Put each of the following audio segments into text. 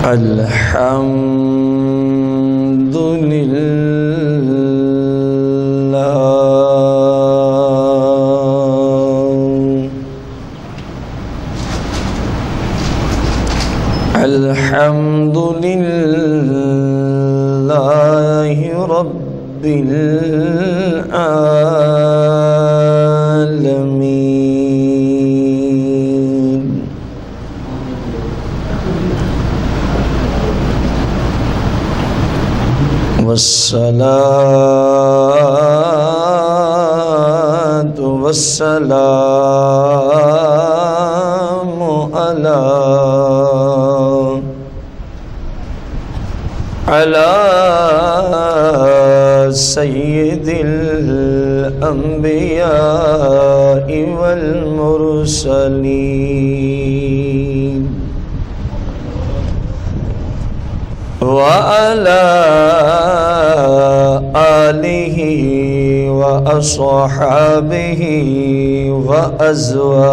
الحمد لله الحمد لله رب العالمين والصلاة والسلام على سيد الأنبياء والمرسلين وعلى آله وأصحابه وأزواجه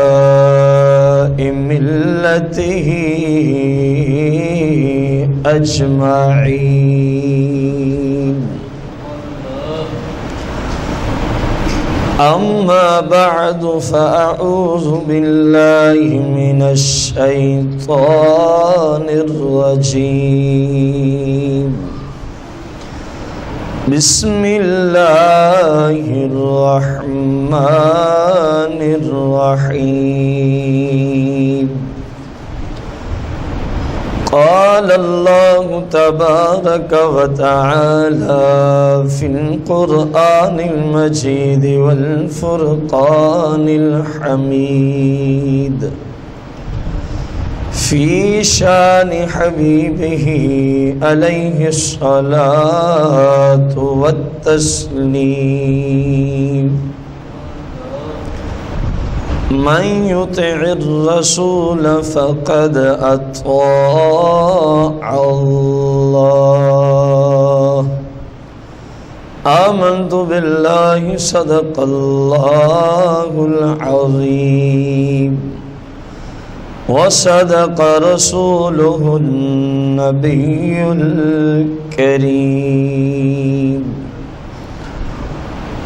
وعلماء ملته أجمعين أما بعد فأعوذ بالله من الشيطان الرجيم بسم الله الرحمن الرحيم قال الله تبارك وتعالى في القرآن المجيد والفرقان الحميد في شان حبيبه عليه الصلاة والتسليم من يطع الرسول فقد أطاع الله آمنت بالله صدق الله العظيم وصدق رسوله النبي الكريم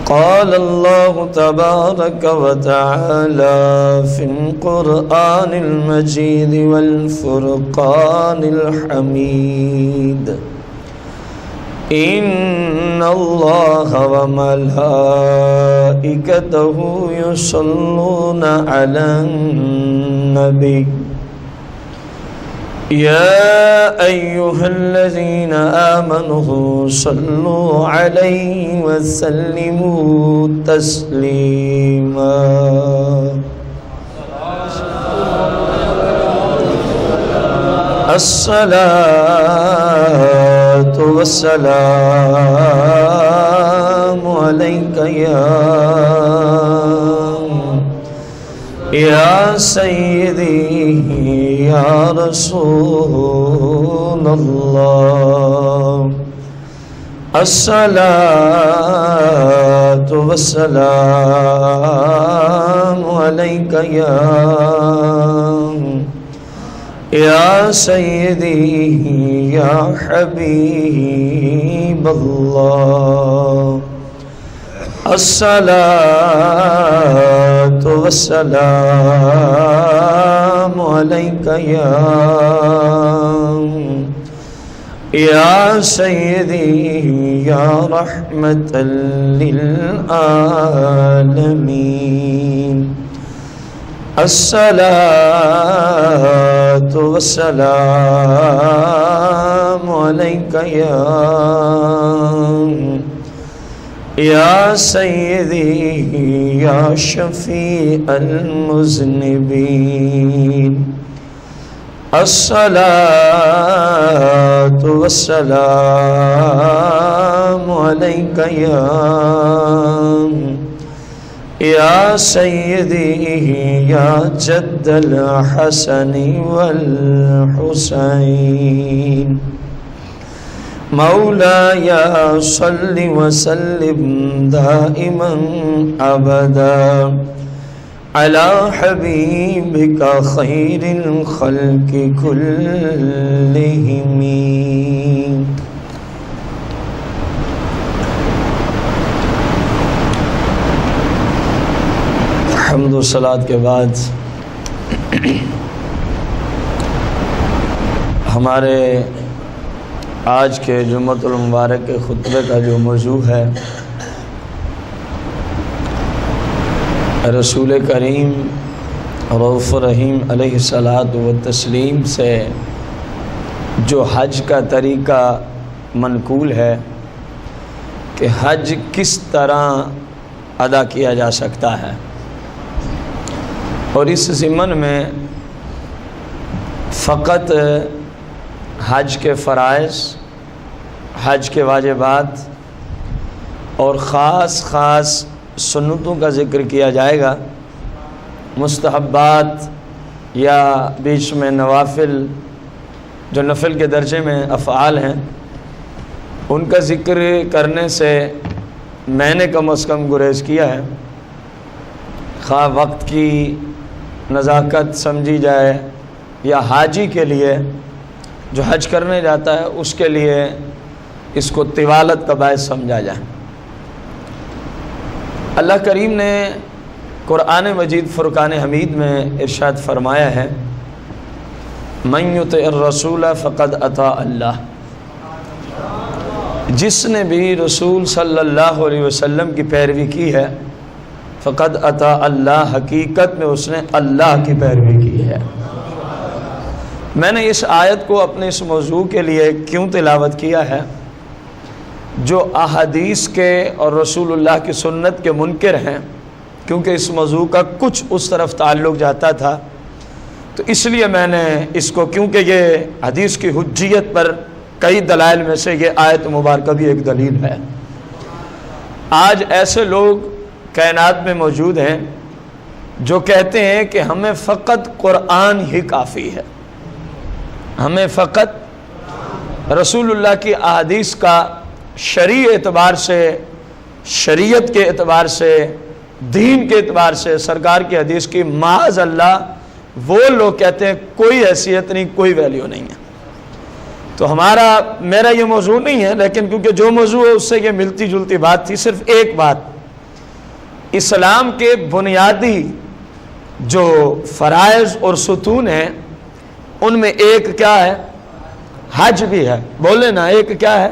قال الله تبارك وتعالى في القرآن المجيد والفرقان الحميد إن الله وملائكته يصلون على النبي يا أيها الذين آمنوا صلوا عليه وسلموا تسليما الصلاة والسلام عليك يا سيدي يا رسول الله الصلاة والسلام عليك يا سيدي يا حبيب الله الصلاة والسلام عليك يا سيدي يا رحمة للعالمين الصلاة والسلام عليك يا سيدي يا شفيع المذنبين الصلاة والسلام عليك يا سيدي يا جد الحسن والحسين مولاي صل وسلم دائما أبدا على حبيبك خير الخلق كلهم. حمد و صلات کے بعد ہمارے آج کے جمعۃ المبارک کے خطبے کا جو موضوع ہے، رسول کریم رؤوف رحیم علیہ الصلاۃ والتسلیم سے جو حج کا طریقہ منقول ہے کہ حج کس طرح ادا کیا جا سکتا ہے، اور اس ضمن میں فقط حج کے فرائض، حج کے واجبات اور خاص سنتوں کا ذکر کیا جائے گا. مستحبات یا بیچ میں نوافل جو نفل کے درجے میں افعال ہیں، ان کا ذکر کرنے سے میں نے کم از کم گریز کیا ہے. خواہ وقت کی نزاکت سمجھی جائے یا حاجی کے لیے جو حج کرنے جاتا ہے اس کے لیے اس کو طوالت کا باعث سمجھا جائے. اللہ کریم نے قرآن مجید فرقان حمید میں ارشاد فرمایا ہے، من یطع الرسول فقد اطاع اللہ. جس نے بھی رسول صلی اللہ علیہ وسلم کی پیروی کی ہے فقد اطاع اللہ، حقیقت میں اس نے اللہ کی پیروی کی ہے. میں نے اس آیت کو اپنے اس موضوع کے لیے کیوں تلاوت کیا ہے؟ جو احادیث کے اور رسول اللہ کی سنت کے منکر ہیں، کیونکہ اس موضوع کا کچھ اس طرف تعلق جاتا تھا، تو اس لیے میں نے اس کو، کیونکہ یہ حدیث کی حجیت پر کئی دلائل میں سے یہ آیت مبارکہ بھی ایک دلیل ہے. آج ایسے لوگ کائنات میں موجود ہیں جو کہتے ہیں کہ ہمیں فقط قرآن ہی کافی ہے، ہمیں فقط رسول اللہ کی احادیث کا شرعی اعتبار سے، شریعت کے اعتبار سے، دین کے اعتبار سے سرکار کی حدیث کی معاذ اللہ وہ لوگ کہتے ہیں کوئی حیثیت نہیں، کوئی ویلیو نہیں ہے. تو میرا یہ موضوع نہیں ہے، لیکن کیونکہ جو موضوع ہے اس سے یہ ملتی جلتی بات تھی. صرف ایک بات، اسلام کے بنیادی جو فرائض اور ستون ہیں ان میں ایک کیا ہے؟ حج بھی ہے. بولے نا، ایک کیا ہے؟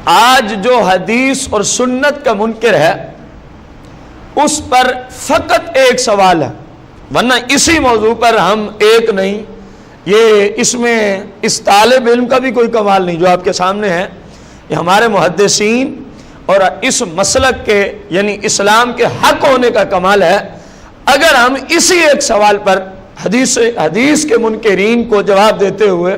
آج جو حدیث اور سنت کا منکر ہے اس پر فقط ایک سوال ہے، ورنہ اسی موضوع پر ہم ایک نہیں، یہ اس میں اس طالب علم کا بھی کوئی کمال نہیں جو آپ کے سامنے ہے. یہ ہمارے محدثین اور اس مسلک کے یعنی اسلام کے حق ہونے کا کمال ہے. اگر ہم اسی ایک سوال پر حدیث کے منکرین کو جواب دیتے ہوئے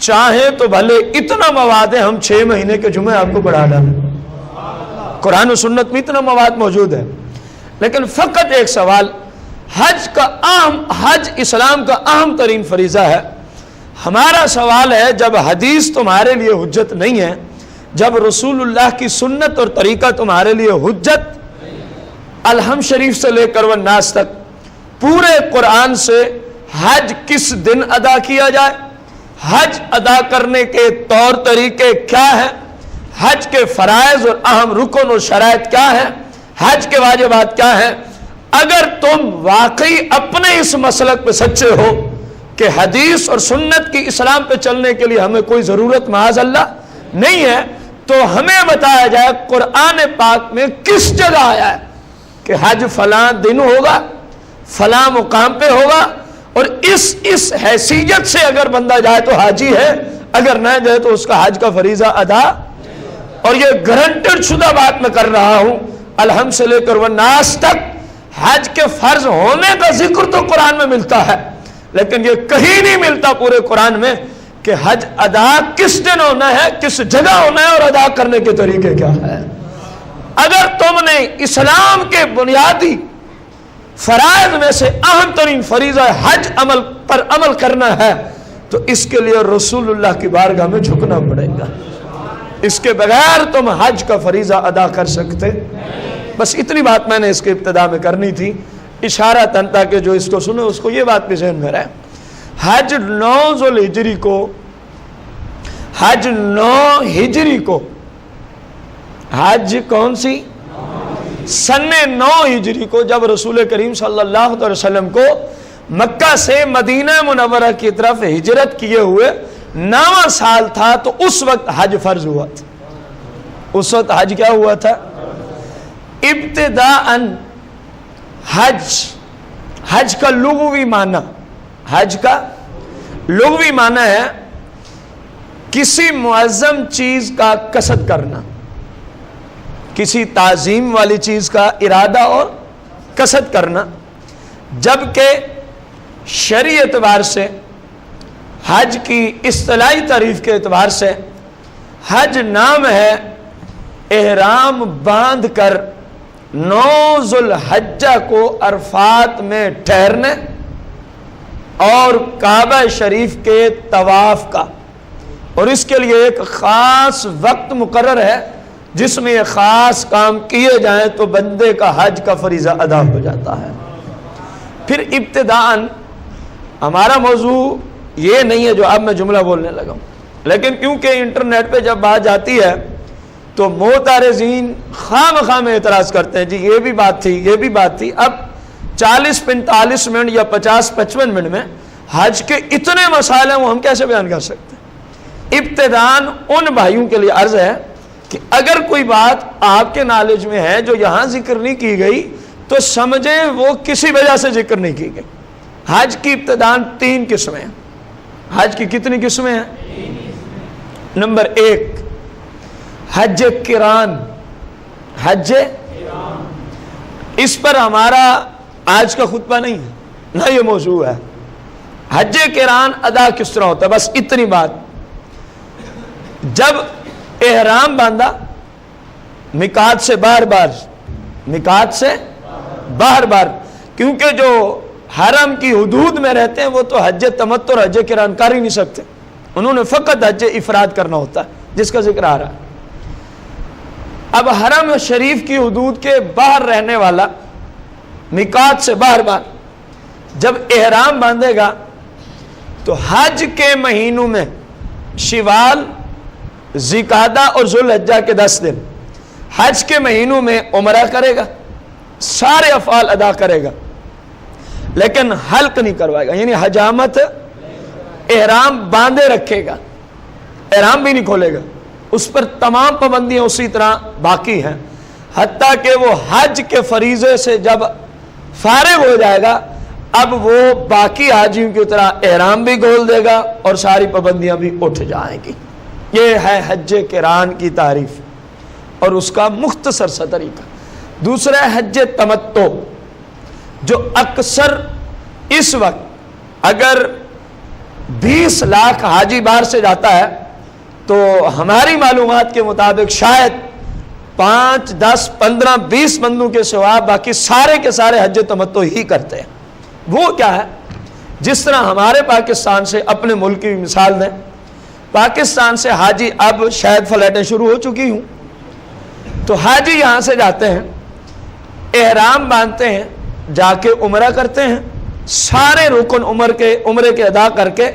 چاہیں تو بھلے اتنا مواد ہے، ہم 6 مہینے کے جمعے آپ کو پڑھا ڈالیں. قرآن و سنت میں اتنا مواد موجود ہے، لیکن فقط ایک سوال. حج اسلام کا اہم ترین فریضہ ہے. ہمارا سوال ہے، جب حدیث تمہارے لیے حجت نہیں ہے، جب رسول اللہ کی سنت اور طریقہ تمہارے لیے حجت، الحم شریف سے لے کر والناس تک پورے قرآن سے حج کس دن ادا کیا جائے، حج ادا کرنے کے طور طریقے کیا ہیں، حج کے فرائض اور اہم رکن اور شرائط کیا ہیں، حج کے واجبات کیا ہیں. اگر تم واقعی اپنے اس مسلک پہ سچے ہو کہ حدیث اور سنت کی اسلام پہ چلنے کے لیے ہمیں کوئی ضرورت معاذ اللہ نہیں ہے، تو ہمیں بتایا جائے قرآن پاک میں کس جگہ آیا ہے کہ حج فلاں دن ہوگا، فلاں مقام پہ ہوگا، اور اس حیثیت سے اگر بندہ جائے تو حاجی ہے، اگر نہ جائے تو اس کا حج کا فریضہ ادا. اور یہ گارنٹیڈ شدہ بات میں کر رہا ہوں، الحم سے لے کر والناس تک حج کے فرض ہونے کا ذکر تو قرآن میں ملتا ہے، لیکن یہ کہیں نہیں ملتا پورے قرآن میں کہ حج ادا کس دن ہونا ہے، کس جگہ ہونا ہے، اور ادا کرنے کے طریقے کیا ہے. اگر تم نے اسلام کے بنیادی فرائض میں سے اہم ترین فریضہ حج پر عمل کرنا ہے تو اس کے لیے رسول اللہ کی بارگاہ میں جھکنا پڑے گا. اس کے بغیر تم حج کا فریضہ ادا کر سکتے. بس اتنی بات میں نے اس کے ابتدا میں کرنی تھی اشارہ تن، تاکہ جو اس کو سنے اس کو یہ بات بھی ذہن میں رہے. حج 9 ذوالحجری کو، حج 9 ہجری کو، حج کون سی؟ سن 9 ہجری کو، جب رسول کریم صلی اللہ علیہ وسلم کو مکہ سے مدینہ منورہ کی طرف ہجرت کیے ہوئے 9واں سال تھا، تو اس وقت حج فرض ہوا تھا. اس وقت حج کیا ہوا تھا؟ ابتداءً حج کا لغوی معنی، حج کا لغوی معنی ہے کسی معظم چیز کا قصد کرنا، کسی تعظیم والی چیز کا ارادہ اور قصد کرنا. جبکہ شرعی اعتبار سے، حج کی اصطلاحی تعریف کے اعتبار سے، حج نام ہے احرام باندھ کر 9 ذوالحجہ کو عرفات میں ٹھہرنے اور کعبہ شریف کے طواف کا. اور اس کے لیے ایک خاص وقت مقرر ہے جس میں یہ خاص کام کیے جائیں تو بندے کا حج کا فریضہ ادا ہو جاتا ہے. پھر ابتداءً ہمارا موضوع یہ نہیں ہے جو اب میں جملہ بولنے لگا ہوں، لیکن کیونکہ انٹرنیٹ پہ جب بات جاتی ہے تو معترضین خواہ میں اعتراض کرتے ہیں، جی یہ بھی بات تھی، یہ بھی بات تھی. اب 40-45 منٹ یا 50-55 منٹ میں حج کے اتنے مسائل ہیں وہ ہم کیسے بیان کر سکتے ہیں. ابتداً ان بھائیوں کے لیے عرض ہے کہ اگر کوئی بات آپ کے نالج میں ہے جو یہاں ذکر نہیں کی گئی تو سمجھیں وہ کسی وجہ سے ذکر نہیں کی گئی. حج کی ابتداً 3 قسمیں ہیں. حج کی کتنی قسمیں ہیں؟ نمبر 1 حج قران. حج اس پر ہمارا آج کا خطبہ نہیں ہے، نہ یہ موضوع ہے. حج قران ادا کس طرح ہوتا ہے؟ بس اتنی بات. جب احرام باندھا میقات سے میقات سے باہر، کیونکہ جو حرم کی حدود میں رہتے ہیں وہ تو حج تمتع اور حج قران کر ہی نہیں سکتے، انہوں نے فقط حج افراد کرنا ہوتا ہے جس کا ذکر آ رہا ہے. اب حرم شریف کی حدود کے باہر رہنے والا میقات سے باہر جب احرام باندھے گا تو حج کے مہینوں میں شوال، ذوالقعدہ اور ذوالحجہ کے 10 دن حج کے مہینوں میں عمرہ کرے گا، سارے افعال ادا کرے گا، لیکن حلق نہیں کروائے گا، یعنی حجامت احرام باندھے رکھے گا، احرام بھی نہیں کھولے گا. اس پر تمام پابندیاں اسی طرح باقی ہیں، حتیٰ کہ وہ حج کے فریضے سے جب فارغ ہو جائے گا اب وہ باقی حاجیوں کی طرح احرام بھی کھول دے گا اور ساری پابندیاں بھی اٹھ جائیں گی. یہ ہے حج قران کی تعریف اور اس کا مختصر سا طریقہ. دوسرا ہے حج تمتع، جو اکثر اس وقت اگر 20 لاکھ حاجی باہر سے جاتا ہے تو ہماری معلومات کے مطابق شاید 5, 10, 15, 20 بندوں کے سوا باقی سارے کے سارے حج تمتع ہی کرتے ہیں. وہ کیا ہے؟ جس طرح ہمارے پاکستان سے اپنے ملک کی مثال دیں، پاکستان سے حاجی اب شاید فلائٹیں شروع ہو چکی ہوں، تو حاجی یہاں سے جاتے ہیں، احرام باندھتے ہیں، جا کے عمرہ کرتے ہیں، سارے رکن عمرے کے ادا کر کے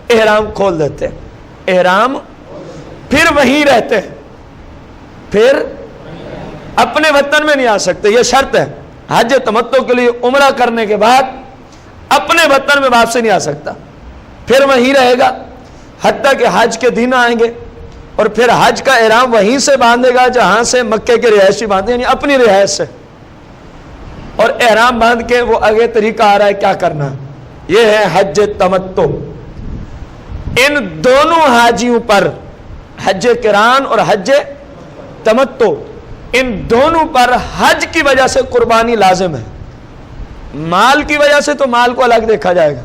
احرام کھول دیتے ہیں، احرام پھر وہیں رہتے ہیں، پھر اپنے وطن میں نہیں آ سکتے. یہ شرط ہے حج تمتع کے لیے، عمرہ کرنے کے بعد اپنے وطن میں واپس نہیں آ سکتا، پھر وہیں رہے گا حتیٰ کہ حج کے دن آئیں گے، اور پھر حج کا احرام وہیں سے باندھے گا جہاں سے مکے کے رہائشی باندھے، یعنی اپنی رہائش سے، اور احرام باندھ کے وہ آگے طریقہ آ رہا ہے کیا کرنا. یہ ہے حج تمتع. ان دونوں حاجیوں پر، حج قران اور حج تمتع، ان دونوں پر حج کی وجہ سے قربانی لازم ہے. مال کی وجہ سے تو مال کو الگ دیکھا جائے گا،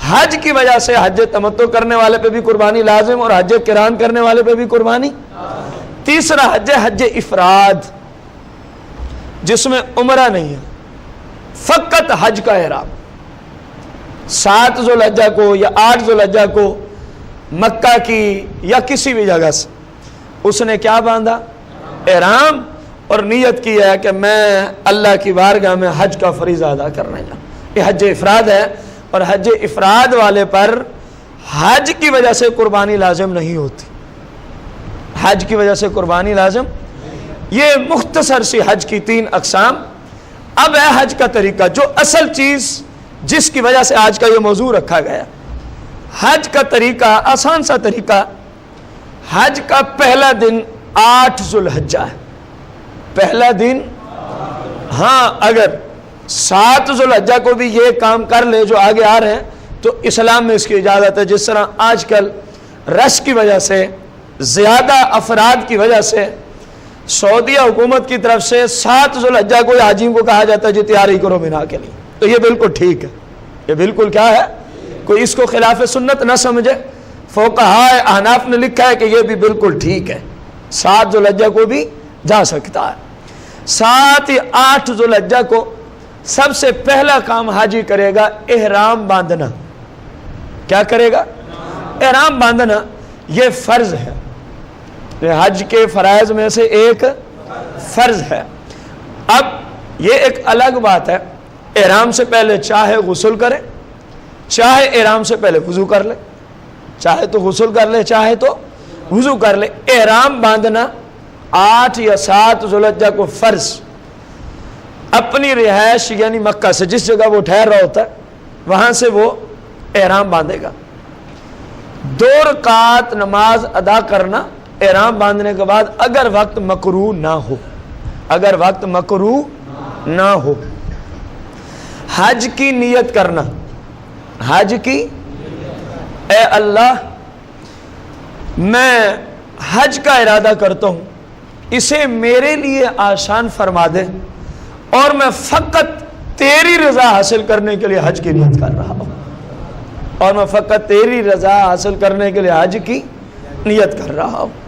حج کی وجہ سے حج تمتع کرنے والے پہ بھی قربانی لازم اور حج قران کرنے والے پہ بھی قربانی. تیسرا حج افراد، جس میں عمرہ نہیں ہے، فقط حج کا احرام. 7 ذوالحجہ کو یا 8 ذوالحجہ کو مکہ کی یا کسی بھی جگہ سے اس نے کیا باندھا؟ احرام، اور نیت کی ہے کہ میں اللہ کی بارگاہ میں حج کا فریضہ ادا کرنے جاؤں۔ یہ حج افراد ہے، اور حج افراد والے پر حج کی وجہ سے قربانی لازم نہیں ہوتی، حج کی وجہ سے قربانی لازم۔ یہ مختصر سی حج کی 3 اقسام۔ اب ہے حج کا طریقہ، جو اصل چیز جس کی وجہ سے آج کا یہ موضوع رکھا گیا۔ حج کا طریقہ آسان سا طریقہ، حج کا پہلا دن 8 ذوالحجہ ہے، پہلا دن۔ ہاں اگر 7 ذوالحجہ کو بھی یہ کام کر لے جو آگے آ رہے ہیں تو اسلام میں اس کی اجازت ہے۔ جس طرح آج کل رش کی وجہ سے، زیادہ افراد کی وجہ سے سعودیہ حکومت کی طرف سے 7 ذوالحجہ کو یا حاجیوں کو کہا جاتا ہے جو تیاری کرو مینا کے لیے، تو یہ بالکل ٹھیک ہے، یہ بالکل کیا ہے، کوئی اس کو خلاف سنت نہ سمجھے۔ فقہاء احناف نے لکھا ہے کہ یہ بھی بالکل ٹھیک ہے، 7 ذوالحجہ کو بھی جا سکتا ہے۔ 7 یا 8 ذوالحجہ کو سب سے پہلا کام حاجی کرے گا احرام باندھنا۔ کیا کرے گا؟ احرام باندھنا۔ یہ فرض ہے، یہ حج کے فرائض میں سے ایک فرض ہے۔ اب یہ ایک الگ بات ہے، احرام سے پہلے چاہے غسل کرے، چاہے احرام سے پہلے وضو کر لے، چاہے تو غسل کر لے چاہے تو وضو کر لے۔ احرام باندھنا 8 یا 7 ذوالحجہ کو فرض، اپنی رہائش یعنی مکہ سے جس جگہ وہ ٹھہر رہا ہوتا ہے وہاں سے وہ احرام باندھے گا۔ 2 رکعت نماز ادا کرنا احرام باندھنے کے بعد، اگر وقت مکروہ نہ ہو، اگر وقت مکروہ نہ ہو۔ حج کی نیت کرنا، حج کی، اے اللہ میں حج کا ارادہ کرتا ہوں، اسے میرے لیے آسان فرما دے، اور میں فقط تیری رضا حاصل کرنے کے لیے حج کی نیت کر رہا ہوں، اور میں فقط تیری رضا حاصل کرنے کے لیے حج کی نیت کر رہا ہوں۔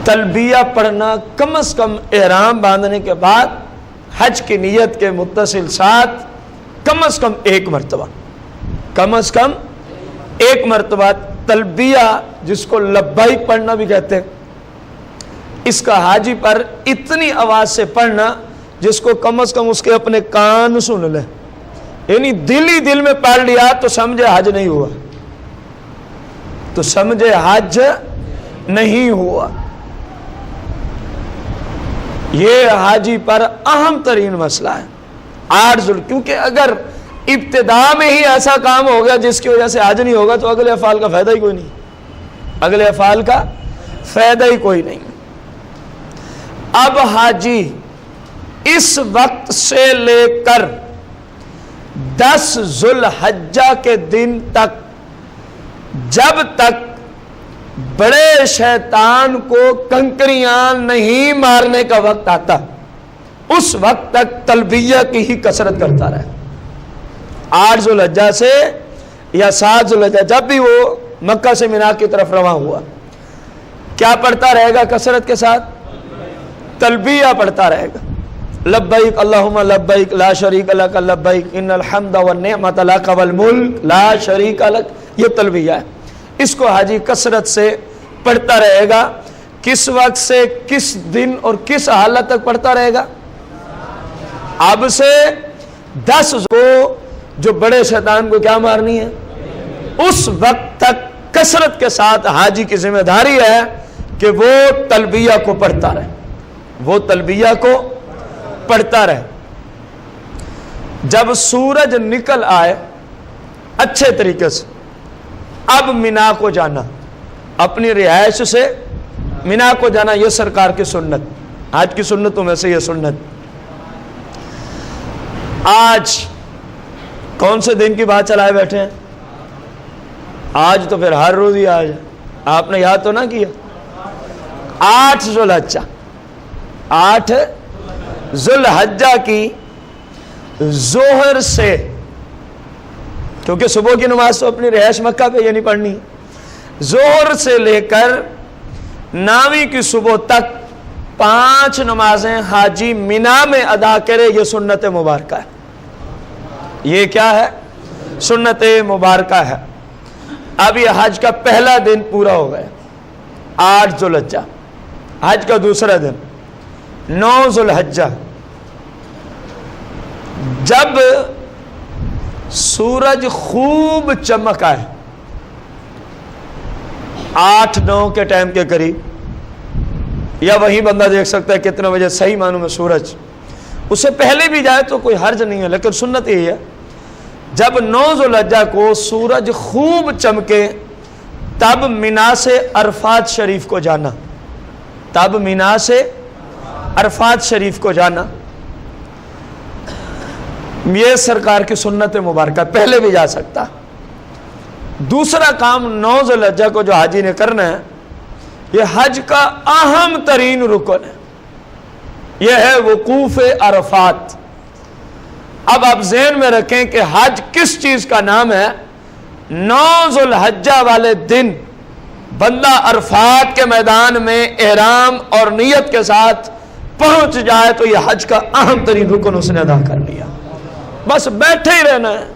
تلبیہ پڑھنا کم از کم احرام باندھنے کے بعد حج کی نیت کے متصل ساتھ کم از کم 1 مرتبہ، کم از کم 1 مرتبہ تلبیہ، جس کو لبیک پڑھنا بھی کہتے ہیں، اس کا حاجی پر اتنی آواز سے پڑھنا جس کو کم از کم اس کے اپنے کان سن لے، یعنی دل ہی دل میں پڑھ لیا تو سمجھے حج نہیں ہوا، تو سمجھے حج نہیں ہوا۔ یہ حاجی پر اہم ترین مسئلہ ہے 8 ذوالحجہ، کیونکہ اگر ابتدا میں ہی ایسا کام ہو گیا جس کی وجہ سے حج نہیں ہوگا تو اگلے افعال کا فائدہ ہی کوئی نہیں، اگلے افعال کا فائدہ ہی کوئی نہیں۔ اب حاجی اس وقت سے لے کر 10 ذوالحجہ کے دن تک، جب تک بڑے شیطان کو کنکریاں نہیں مارنے کا وقت آتا، اس وقت تک تلبیہ کی ہی کثرت کرتا رہے۔ 8 ذوالحجہ سے یا 7 ذوالحجہ جب بھی وہ مکہ سے مینا کی طرف رواں ہوا، کیا پڑھتا رہے گا؟ کثرت کے ساتھ تلبیہ پڑھتا رہے گا، لبیک اللہم لبیک لا شریک لک لبیک ان الحمد والنعمت لک والملک لا شریک لک۔ یہ تلبیہ ہے، اس کو حاجی کثرت سے پڑھتا رہے گا۔ کس وقت سے کس دن اور کس حالت تک پڑھتا رہے گا؟ اب سے 10 کو جو بڑے شیطان کو کیا مارنی ہے، اس وقت تک کثرت کے ساتھ حاجی کی ذمہ داری ہے کہ وہ تلبیہ کو پڑھتا رہے، وہ تلبیہ کو پڑھتا رہے۔ جب سورج نکل آئے اچھے طریقے سے، اب مینا کو جانا، اپنی رہائش سے مینا کو جانا، یہ سرکار کی سنت، آج کی سنتوں میں سے یہ سنت۔ آج کون سے دن کی بات چلائے بیٹھے ہیں؟ آج تو پھر ہر روز ہی آج ہے، آپ نے یاد تو نہ کیا؟ 8 ذوالحجہ، 8 ذوالحجہ کی ظہر سے، کیونکہ صبح کی نماز تو اپنی رہائش مکہ پہ یہ نہیں پڑھنی، ظہر سے لے کر 9ویں کی صبح تک 5 نمازیں حاجی مینا میں ادا کرے، یہ سنت مبارکہ ہے۔ یہ کیا ہے؟ سنت مبارکہ ہے۔ اب یہ حج کا پہلا دن پورا ہو گیا، 8 ذوالحجہ، حج کا دوسرا دن 9 ذوالحجہ۔ جب سورج خوب چمکا ہے 8-9 کے ٹائم کے قریب، یا وہی بندہ دیکھ سکتا ہے کتنے بجے صحیح معنوں میں سورج، اس سے پہلے بھی جائے تو کوئی حرج نہیں ہے، لیکن سنت یہی ہے جب 9 ذوالحجہ کو سورج خوب چمکے تب مینا سے عرفات شریف کو جانا، تب مینا سے عرفات شریف کو جانا، یہ سرکار کی سنت مبارکہ، پہلے بھی جا سکتا۔ دوسرا کام 9 ذوالحجہ کو جو حاجی نے کرنا ہے، یہ حج کا اہم ترین رکن ہے، یہ ہے وقوف عرفات۔ اب آپ ذہن میں رکھیں کہ حج کس چیز کا نام ہے؟ 9 ذوالحجہ والے دن بندہ عرفات کے میدان میں احرام اور نیت کے ساتھ پہنچ جائے تو یہ حج کا اہم ترین رکن اس نے ادا کر لیا، بس بیٹھے ہی رہنا ہے۔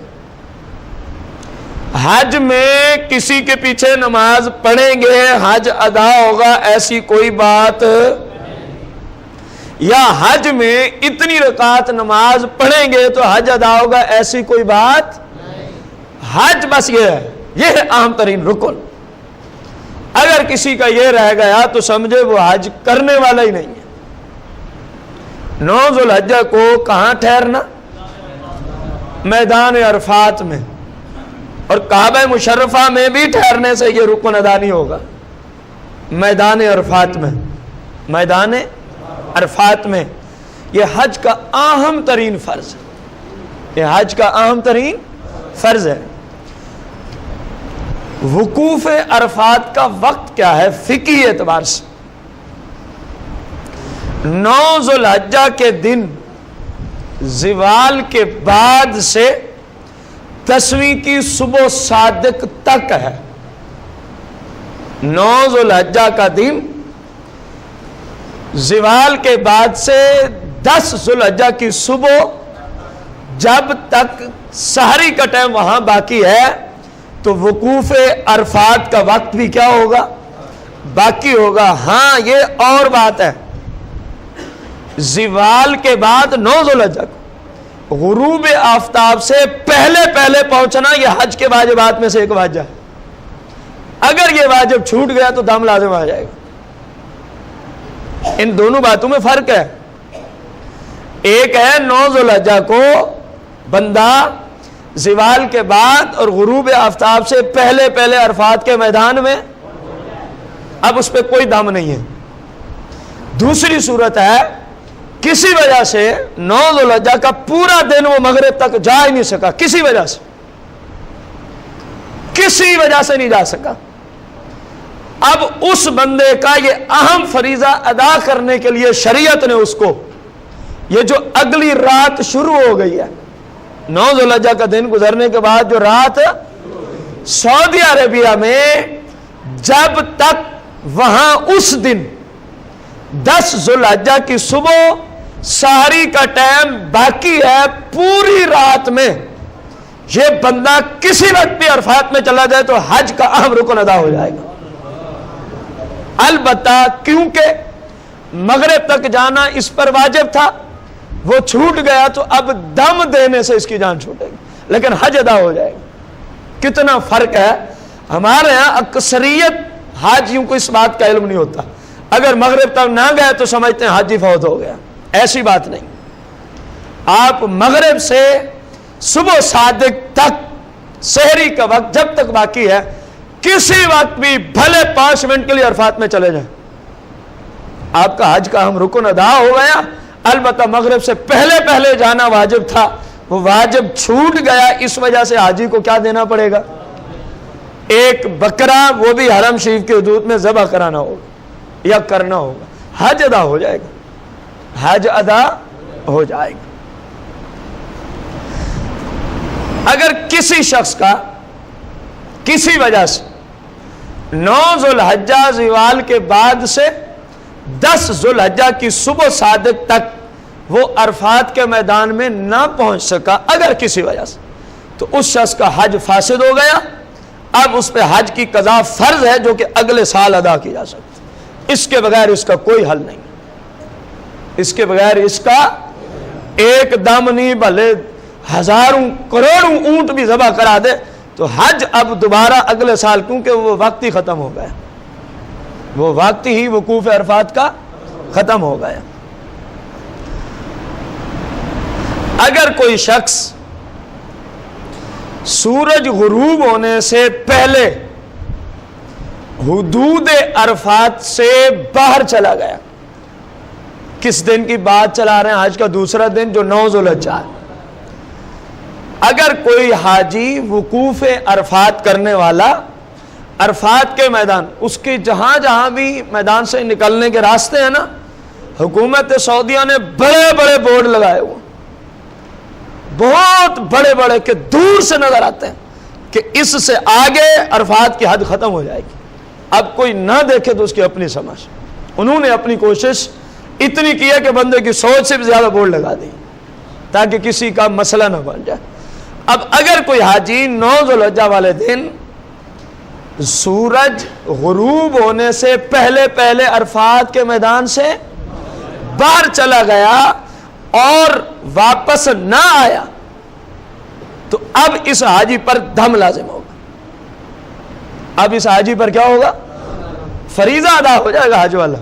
حج میں کسی کے پیچھے نماز پڑھیں گے حج ادا ہوگا ایسی کوئی بات، یا حج میں اتنی رکعت نماز پڑھیں گے تو حج ادا ہوگا ایسی کوئی بات۔ حج بس یہ ہے، یہ ہے اہم ترین رکن۔ اگر کسی کا یہ رہ گیا تو سمجھے وہ حج کرنے والا ہی نہیں ہے۔ 9 ذوالحجہ کو کہاں ٹھہرنا؟ میدان عرفات میں، اور کعبہ مشرفہ میں بھی ٹھہرنے سے یہ رکن ادا نہیں ہوگا۔ میدان عرفات میں، میدان عرفات میں، یہ حج کا اہم ترین فرض ہے، یہ حج کا اہم ترین فرض ہے۔ وقوف عرفات کا وقت کیا ہے فقہی اعتبار سے؟ 9 ذوالحجہ کے دن زوال کے بعد سے 10ویں کی صبح صادق تک ہے۔ 9 ذوالحجہ کا دن زوال کے بعد سے 10 ذوالحجہ کی صبح جب تک سحری کا ٹائم وہاں باقی ہے تو وقوف عرفات کا وقت بھی کیا ہوگا؟ باقی ہوگا۔ ہاں یہ اور بات ہے، زوال کے بعد 9 ذوالحجہ کو غروب آفتاب سے پہلے پہنچنا یہ حج کے واجبات میں سے ایک واجب ہے۔ اگر یہ واجب چھوٹ گیا تو دم لازم آ جائے گا۔ ان دونوں باتوں میں فرق ہے۔ ایک ہے 9 ذوالحجہ کو بندہ زوال کے بعد اور غروب آفتاب سے پہلے عرفات کے میدان میں، اب اس پہ کوئی دم نہیں ہے۔ دوسری صورت ہے کسی وجہ سے 9 ذوالحجہ کا پورا دن وہ مغرب تک جا ہی نہیں سکا، کسی وجہ سے نہیں جا سکا۔ اب اس بندے کا یہ اہم فریضہ ادا کرنے کے لیے شریعت نے اس کو یہ جو اگلی رات شروع ہو گئی ہے، 9 ذوالحجہ کا دن گزرنے کے بعد جو رات سعودی عربیہ میں جب تک وہاں اس دن 10 ذوالحجہ کی صبح سحری کا ٹائم باقی ہے، پوری رات میں یہ بندہ کسی وقت بھی عرفات میں چلا جائے تو حج کا اہم رکن ادا ہو جائے گا۔ البتہ کیونکہ مغرب تک جانا اس پر واجب تھا، وہ چھوٹ گیا تو اب دم دینے سے اس کی جان چھوٹے گی، لیکن حج ادا ہو جائے گا۔ کتنا فرق ہے! ہمارے یہاں اکثریت حاجیوں کو اس بات کا علم نہیں ہوتا، اگر مغرب تک نہ گئے تو سمجھتے ہیں حاجی فوت ہو گیا۔ ایسی بات نہیں، آپ مغرب سے صبح صادق تک سحری کا وقت جب تک باقی ہے کسی وقت بھی بھلے 5 منٹ کے لیے عرفات میں چلے جائیں، آپ کا حج کا اہم رکن ادا ہو گیا۔ البتہ مغرب سے پہلے جانا واجب تھا، وہ واجب چھوٹ گیا، اس وجہ سے حاجی کو کیا دینا پڑے گا؟ ایک بکرا، وہ بھی حرم شریف کی حدود میں ذبح کرانا ہوگا یا کرنا ہوگا، حج ادا ہو جائے گا، حج ادا ہو جائے گا۔ اگر کسی شخص کا کسی وجہ سے 9 ذوالحجہ زوال کے بعد سے 10 ذوالحجہ کی صبح صادق تک وہ عرفات کے میدان میں نہ پہنچ سکا، اگر کسی وجہ سے، تو تو اس شخص کا حج فاسد ہو گیا. اب اس پہ حج کی قضا فرض ہے جو کہ اگلے سال ادا کی جا سکتی. اس کے بغیر اس کا کوئی حل نہیں. اس کے بغیر اس کا ایک دم نہیں، بھلے ہزاروں کروڑوں اونٹ بھی ذبح کرا دے تو حج اب دوبارہ اگلے سال، کیونکہ وہ وقت ہی ختم ہو گیا، وہ وقت ہی وقوف عرفات کا ختم ہو گیا. اگر کوئی شخص سورج غروب ہونے سے پہلے حدود عرفات سے باہر چلا گیا، کس دن کی بات چلا رہے ہیں؟ آج کا دوسرا دن جو 9 ذوالحجہ ہے. اگر کوئی حاجی وقوف عرفات کرنے والا عرفات کے میدان، اس کے جہاں جہاں بھی میدان سے نکلنے کے راستے ہیں نا، حکومت سعودیہ نے بڑے بڑے بورڈ لگائے ہوئے، بہت بڑے بڑے کہ دور سے نظر آتے ہیں کہ اس سے آگے عرفات کی حد ختم ہو جائے گی. اب کوئی نہ دیکھے تو اس کی اپنی سمجھ. انہوں نے اپنی کوشش اتنی کی ہے کہ بندے کی سوچ سے بھی زیادہ بورڈ لگا دی تاکہ کسی کا مسئلہ نہ بن جائے. اب اگر کوئی حاجی 9 ذوالحجہ والے دن سورج غروب ہونے سے پہلے پہلے عرفات کے میدان سے باہر چلا گیا اور واپس نہ آیا تو اب اس حاجی پر دم لازم ہوگا. اب اس حاجی پر کیا ہوگا؟ فریضہ ادا ہو جائے گا حج والا.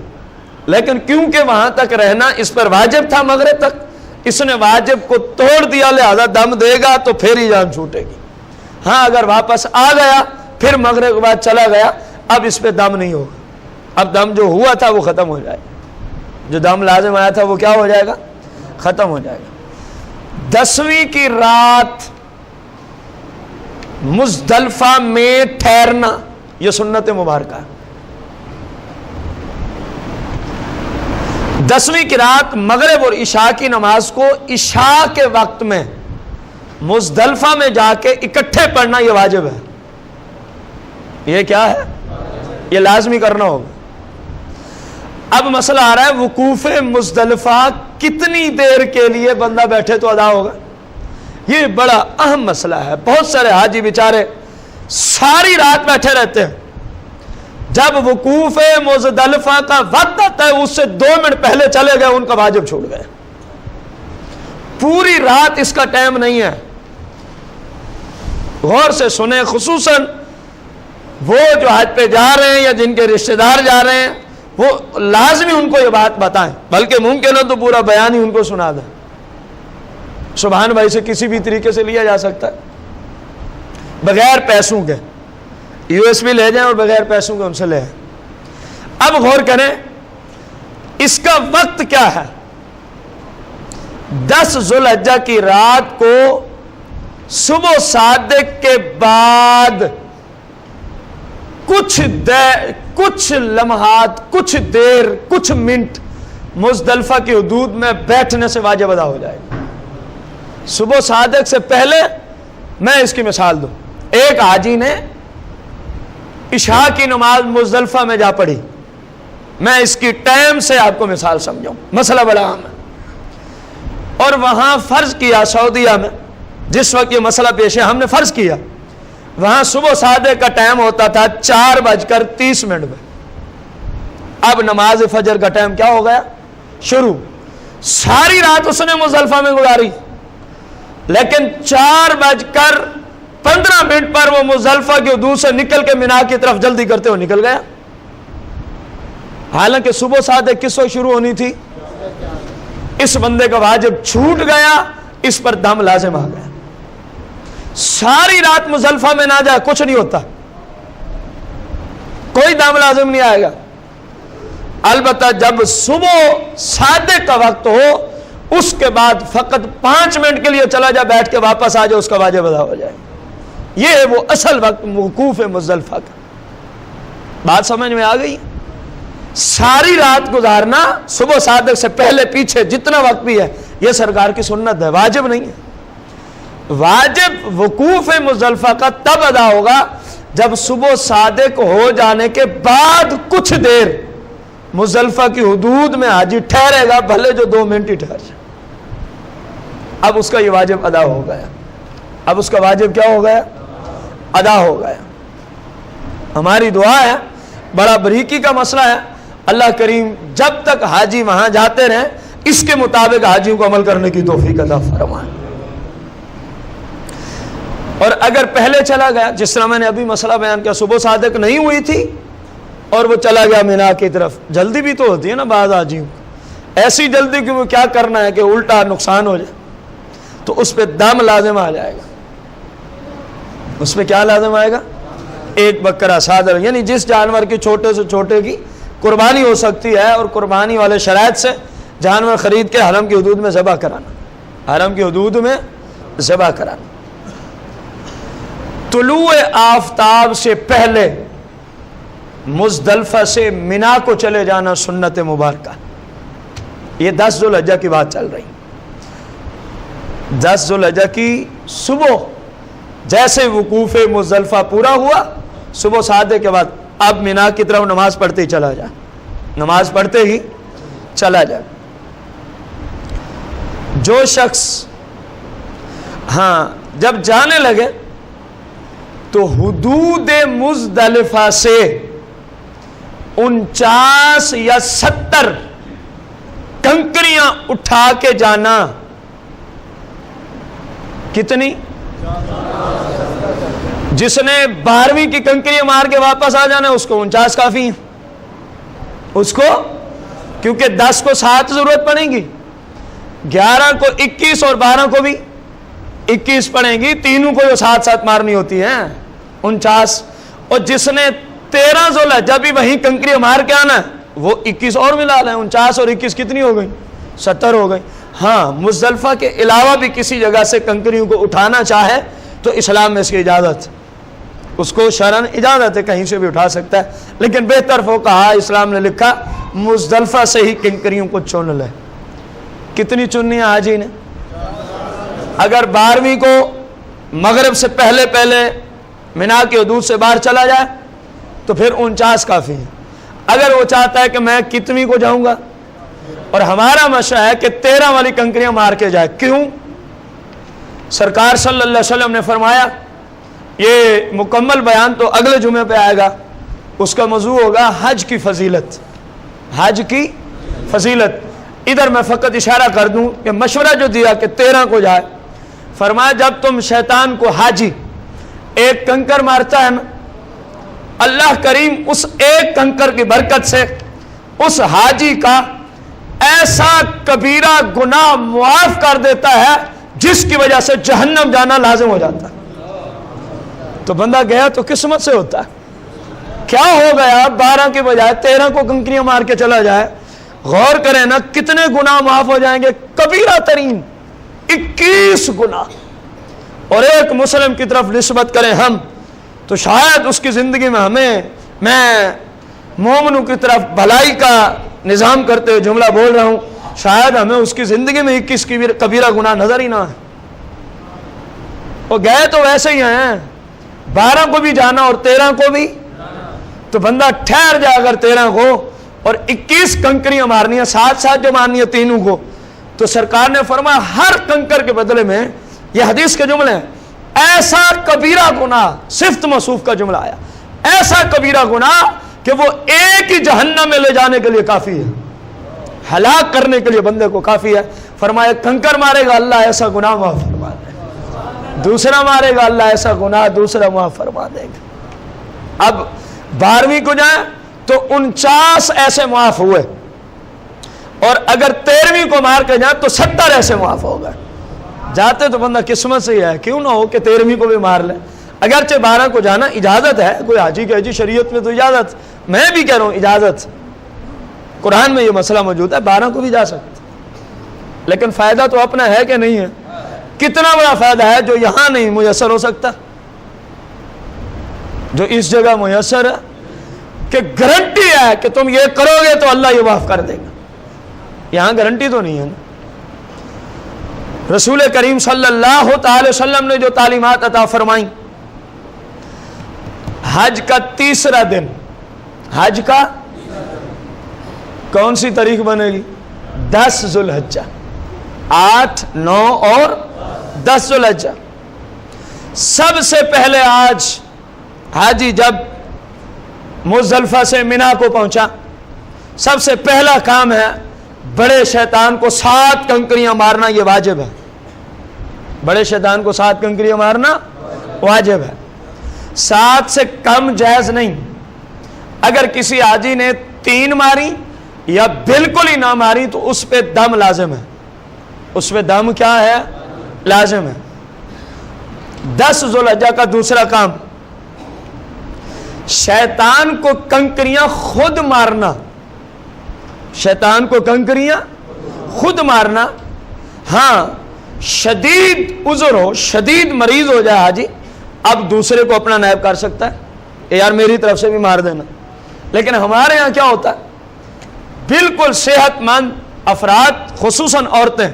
لیکن کیونکہ وہاں تک رہنا اس پر واجب تھا مغرب تک، اس نے واجب کو توڑ دیا، لہذا دم دے گا تو پھر ہی جان چھوٹے گی. ہاں اگر واپس آ گیا پھر مغرب کے بعد چلا گیا، اب اس پہ دم نہیں ہوگا. اب دم جو ہوا تھا وہ ختم ہو جائے گا، جو دم لازم آیا تھا وہ کیا ہو جائے گا؟ ختم ہو جائے گا. 10ویں کی رات مزدلفہ میں ٹھہرنا یہ سنت مبارکہ ہے. 10ویں کی رات مغرب اور عشاء کی نماز کو عشاء کے وقت میں مزدلفہ میں جا کے اکٹھے پڑھنا یہ واجب ہے. یہ کیا ہے؟ یہ لازمی کرنا ہوگا. اب مسئلہ آ رہا ہے وقوف مزدلفہ کتنی دیر کے لیے بندہ بیٹھے تو ادا ہوگا؟ یہ بڑا اہم مسئلہ ہے. بہت سارے حاجی بیچارے ساری رات بیٹھے رہتے ہیں، جب وقوف مزدلفہ کا وقت آتا ہے اس سے 2 منٹ پہلے چلے گئے، ان کا واجب چھوٹ گئے. پوری رات اس کا ٹائم نہیں ہے. غور سے سنیں، خصوصاً وہ جو حج پہ جا رہے ہیں یا جن کے رشتہ دار جا رہے ہیں وہ لازمی ان کو یہ بات بتائیں، بلکہ ممکن ہے تو پورا بیان ہی ان کو سنا دیں. سبحان بھائی سے کسی بھی طریقے سے لیا جا سکتا ہے، بغیر پیسوں کے. USB لے جائیں اور بغیر پیسوں کے ان سے لے آئیں. اب غور کریں اس کا وقت کیا ہے. 10 ذوالحجہ کی رات کو صبح صادق کے بعد کچھ لمحات، کچھ دیر، کچھ منٹ مزدلفہ کی حدود میں بیٹھنے سے واجب ادا ہو جائے گا. صبح صادق سے پہلے میں اس کی مثال دوں. ایک حاجی نے عشاء کی نماز مزدلفہ میں جا پڑھی. میں اس کی ٹائم سے آپ کو مثال سمجھاؤں، مسئلہ بڑا عام ہے. اور وہاں فرض کیا سعودیہ میں جس وقت یہ مسئلہ پیش ہے، ہم نے فرض کیا وہاں صبح صادق کا ٹائم ہوتا تھا 4:30 میں. اب نماز فجر کا ٹائم کیا ہو گیا؟ شروع. ساری رات اس نے مزدلفہ میں گزاری، لیکن 4:15 پر وہ مزدلفہ کی حدود سے نکل کے مینا کی طرف جلدی کرتے ہوئے نکل گیا. حالانکہ صبح صادق کس وقت شروع ہونی تھی؟ اس بندے کا واجب چھوٹ گیا، اس پر دم لازم آ گیا. ساری رات مزدلفہ میں نہ جائے کچھ نہیں ہوتا، کوئی دم لازم نہیں آئے گا. البتہ جب صبح صادق کا وقت ہو اس کے بعد فقط 5 منٹ کے لیے چلا جائے، بیٹھ کے واپس آ جائے، اس کا واجب ادا ہو جائے. یہ ہے وہ اصل وقت وقوف مزدلفہ کا. بات سمجھ میں آ گئی؟ ساری رات گزارنا صبح صادق سے پہلے پیچھے جتنا وقت بھی ہے یہ سرکار کی سنت ہے، واجب نہیں ہے. واجب وقوف مزدلفہ کا تب ادا ہوگا جب صبح صادق ہو جانے کے بعد کچھ دیر مزدلفہ کی حدود میں حاجی ٹھہرے گا، بھلے جو 2 منٹ ہی ٹھہر جائے. اب اس کا یہ واجب ادا ہو گیا. اب اس کا واجب کیا ہو گیا؟ ادا ہو گیا۔ ہماری دعا ہے، بڑا بریکی کا مسئلہ ہے، اللہ کریم جب تک حاجی وہاں جاتے رہیں اس کے مطابق حاجیوں کو عمل کرنے کی توفیق عطا فرمائے۔ اور اگر پہلے چلا گیا، جس طرح میں نے ابھی مسئلہ بیان کیا، صبح صادق نہیں ہوئی تھی اور وہ چلا گیا مینا کی طرف، جلدی بھی تو ہوتی ہے نا بعض حاجیوں کو، ایسی جلدی کہ وہ کیا کرنا ہے کہ الٹا نقصان ہو جائے، تو اس پہ دم لازم آ جائے گا۔ اس پہ کیا لازم آئے گا؟ ایک بکرا صادر، یعنی جس جانور کی چھوٹے سے چھوٹے کی قربانی ہو سکتی ہے، اور قربانی والے شرائط سے جانور خرید کے حرم کی حدود میں ذبح کرانا، حرم کی حدود میں ذبح کرانا۔ طلوع آفتاب سے پہلے مزدلفہ سے مینا کو چلے جانا سنت مبارکہ۔ یہ 10 ذوالحجہ کی بات چل رہی، 10 ذوالحجہ کی صبح جیسے وقوف مزدلفہ پورا ہوا، صبح صادق کے بعد اب مینا کی طرف نماز پڑھتے ہی چلا جائے، نماز پڑھتے ہی چلا جائے۔ جو شخص جب جانے لگے تو حدود مزدلفہ سے 49 یا 70 کنکریاں اٹھا کے جانا۔ کتنی؟ جس نے 12ویں کی کنکریاں مار کے واپس آ جانا اس کو 49 کافی ہیں، اس کو، کیونکہ 10 کو 7 ضرورت پڑیں گی، 11 کو 21 اور 12 کو بھی 21 پڑیں گی، تینوں کو جو 7 مارنی ہوتی ہیں 49۔ اور جس نے 13 ذوالحجہ بھی وہیں کنکریاں مار کے آنا ہے وہ 21 اور ملا لیں، 49 اور 21 کتنی ہو گئی؟ 70 ہو گئی۔ مزدلفہ کے علاوہ بھی کسی جگہ سے کنکریوں کو اٹھانا چاہے تو اسلام میں اس کی اجازت، اس کو شرعاً اجازت ہے، کہیں سے بھی اٹھا سکتا ہے، لیکن بہتر فقہا اسلام نے لکھا مزدلفہ سے ہی کنکریوں کو چن لے۔ کتنی چننی ہے حاجی نے؟ اگر 12ویں کو مغرب سے پہلے مینا کی حدود سے باہر چلا جائے تو پھر 49 کافی ہے۔ اگر وہ چاہتا ہے کہ میں کتنی کو جاؤں گا، اور ہمارا مشورہ ہے کہ 13 والی کنکریاں مار کے جائے۔ کیوں؟ سرکار صلی اللہ علیہ وسلم نے فرمایا، یہ مکمل بیان تو اگلے جمعے پہ آئے گا، اس کا موضوع ہوگا حج کی فضیلت، حج کی فضیلت۔ ادھر میں فقط اشارہ کر دوں کہ مشورہ جو دیا کہ 13 کو جائے، فرمایا جب تم شیطان کو حاجی ایک کنکر مارتا ہے نا، اللہ کریم اس ایک کنکر کی برکت سے اس حاجی کا ایسا کبیرہ گناہ معاف کر دیتا ہے جس کی وجہ سے جہنم جانا لازم ہو جاتا ہے۔ تو بندہ گیا تو قسمت سے ہوتا ہے۔ کیا ہو گیا 12 کے بجائے 13 کو کنکریاں مار کے چلا جائے؟ غور کریں نا کتنے گناہ معاف ہو جائیں گے، کبیرہ ترین 21 گناہ۔ اور ایک مسلم کی طرف نسبت کریں ہم تو شاید اس کی زندگی میں میں مومنوں کی طرف بھلائی کا نظام کرتے ہوئے جملہ بول رہا ہوں، شاید ہمیں اس کی زندگی میں 21 کبیرہ گناہ نظر ہی نہ ہے۔ وہ گئے تو ویسے ہی ہیں، 12 کو بھی جانا اور 13 کو بھی، تو بندہ ٹھہر جائے اگر 13 کو اور 21 کنکریاں مارنی ہیں، 7 جو مارنی ہیں تینوں کو، تو سرکار نے فرمایا ہر کنکر کے بدلے میں، یہ حدیث کے جملے ہیں، ایسا کبیرہ گناہ، صفت موصوف کا جملہ آیا، ایسا کبیرہ گناہ کہ وہ ایک ہی جہنم میں لے جانے کے لیے کافی ہے، ہلاک کرنے کے لیے بندے کو کافی ہے۔ فرمایا کنکر مارے گا اللہ ایسا گناہ معاف فرما دے گا، دوسرا مارے گا اللہ ایسا گناہ دوسرا معاف فرما دے گا۔ اب 12ویں کو جائیں تو 49 ایسے معاف ہوئے، اور اگر 13ویں کو مار کے جائیں تو 70 ایسے معاف ہو گئے۔ جاتے تو بندہ قسمت سے ہی ہے، کیوں نہ ہو کہ 13ویں کو بھی مار لے۔ اگرچہ 12 کو جانا اجازت ہے، کوئی حاجی کہ جی شریعت میں تو اجازت، میں بھی کہہ رہا ہوں اجازت، قرآن میں یہ مسئلہ موجود ہے، 12 کو بھی جا سکتے، لیکن فائدہ تو اپنا ہے کہ نہیں ہے؟ کتنا بڑا فائدہ ہے جو یہاں نہیں میسر ہو سکتا، جو اس جگہ میسر ہے، کہ گارنٹی ہے کہ تم یہ کرو گے تو اللہ یہ معاف کر دے گا۔ یہاں گارنٹی تو نہیں ہے نا۔ رسول کریم صلی اللہ تعالی وسلم نے جو تعلیمات عطا فرمائیں، حج کا 3 دن، حج کا کون سی تاریخ بنے گی؟ 10 ذوالحجہ، 8، 9 اور 10 ذوالحجہ۔ سب سے پہلے آج حاجی جب مزدلفہ سے منا کو پہنچا، سب سے پہلا کام ہے بڑے شیطان کو 7 کنکریاں مارنا، یہ واجب ہے۔ بڑے شیطان کو 7 کنکریاں مارنا واجب ہے، 7 سے کم جائز نہیں۔ اگر کسی حاجی نے 3 ماری یا بالکل ہی نہ ماری تو اس پہ دم لازم ہے، اس پہ دم کیا ہے؟ لازم ہے۔ 10 ذوالحجہ کا دوسرا کام، شیطان کو کنکریاں خود مارنا، شیطان کو کنکریاں خود مارنا۔ ہاں شدید عذر ہو، شدید مریض ہو جائے حاجی، اب دوسرے کو اپنا نائب کر سکتا ہے کہ یار میری طرف سے بھی مار دینا۔ لیکن ہمارے ہاں کیا ہوتا ہے، بالکل صحت مند افراد خصوصاً عورتیں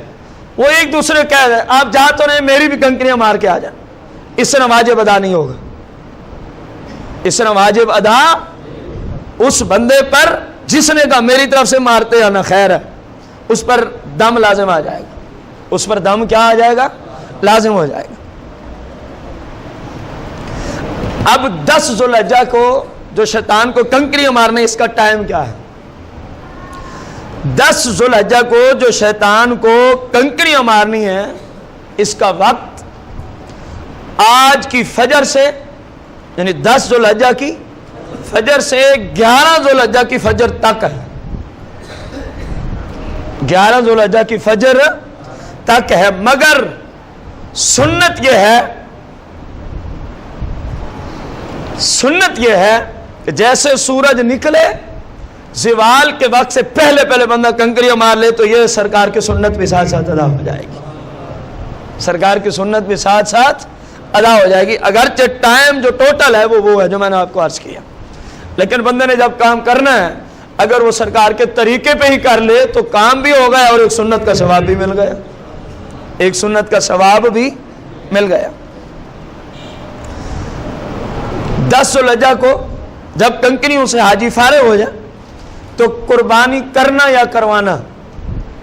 وہ ایک دوسرے کو کہہ رہے آپ جا تو نہیں، میری بھی کنکریاں مار کے آ جائیں۔ اس طرح واجب ادا نہیں ہوگا، اس طرح واجب ادا اس بندے پر جس نے کہا میری طرف سے مارتے یا نہ خیر ہے، اس پر دم لازم آ جائے گا، اس پر دم کیا آ جائے گا؟ لازم ہو جائے گا۔ اب 10 ذوالحجہ کو جو شیطان کو کنکریاں مارنے، اس کا ٹائم کیا ہے؟ 10 ذوالحجہ کو جو شیطان کو کنکریاں مارنی ہے، اس کا وقت آج کی فجر سے، یعنی 10 ذوالحجہ کی فجر سے 11 ذوالحجہ کی فجر تک ہے، 11 ذوالحجہ کی فجر تک ہے۔ مگر سنت یہ ہے کہ جیسے سورج نکلے زوال کے وقت سے پہلے بندہ کنکریاں مار لے تو یہ سرکار کی سنت بھی ساتھ ساتھ ادا ہو جائے گی، سرکار کی سنت بھی ساتھ ساتھ ادا ہو جائے گی، اگرچہ ٹائم جو ٹوٹل ہے وہ ہے جو میں نے آپ کو عرض کیا۔ لیکن بندے نے جب کام کرنا ہے، اگر وہ سرکار کے طریقے پہ ہی کر لے تو کام بھی ہو گیا اور ایک سنت کا ثواب بھی مل گیا، ایک سنت کا ثواب بھی مل گیا۔ 10 ذوالحجہ کو جب کنکریوں سے حاجی فارغ ہو جائے تو قربانی کرنا یا کروانا،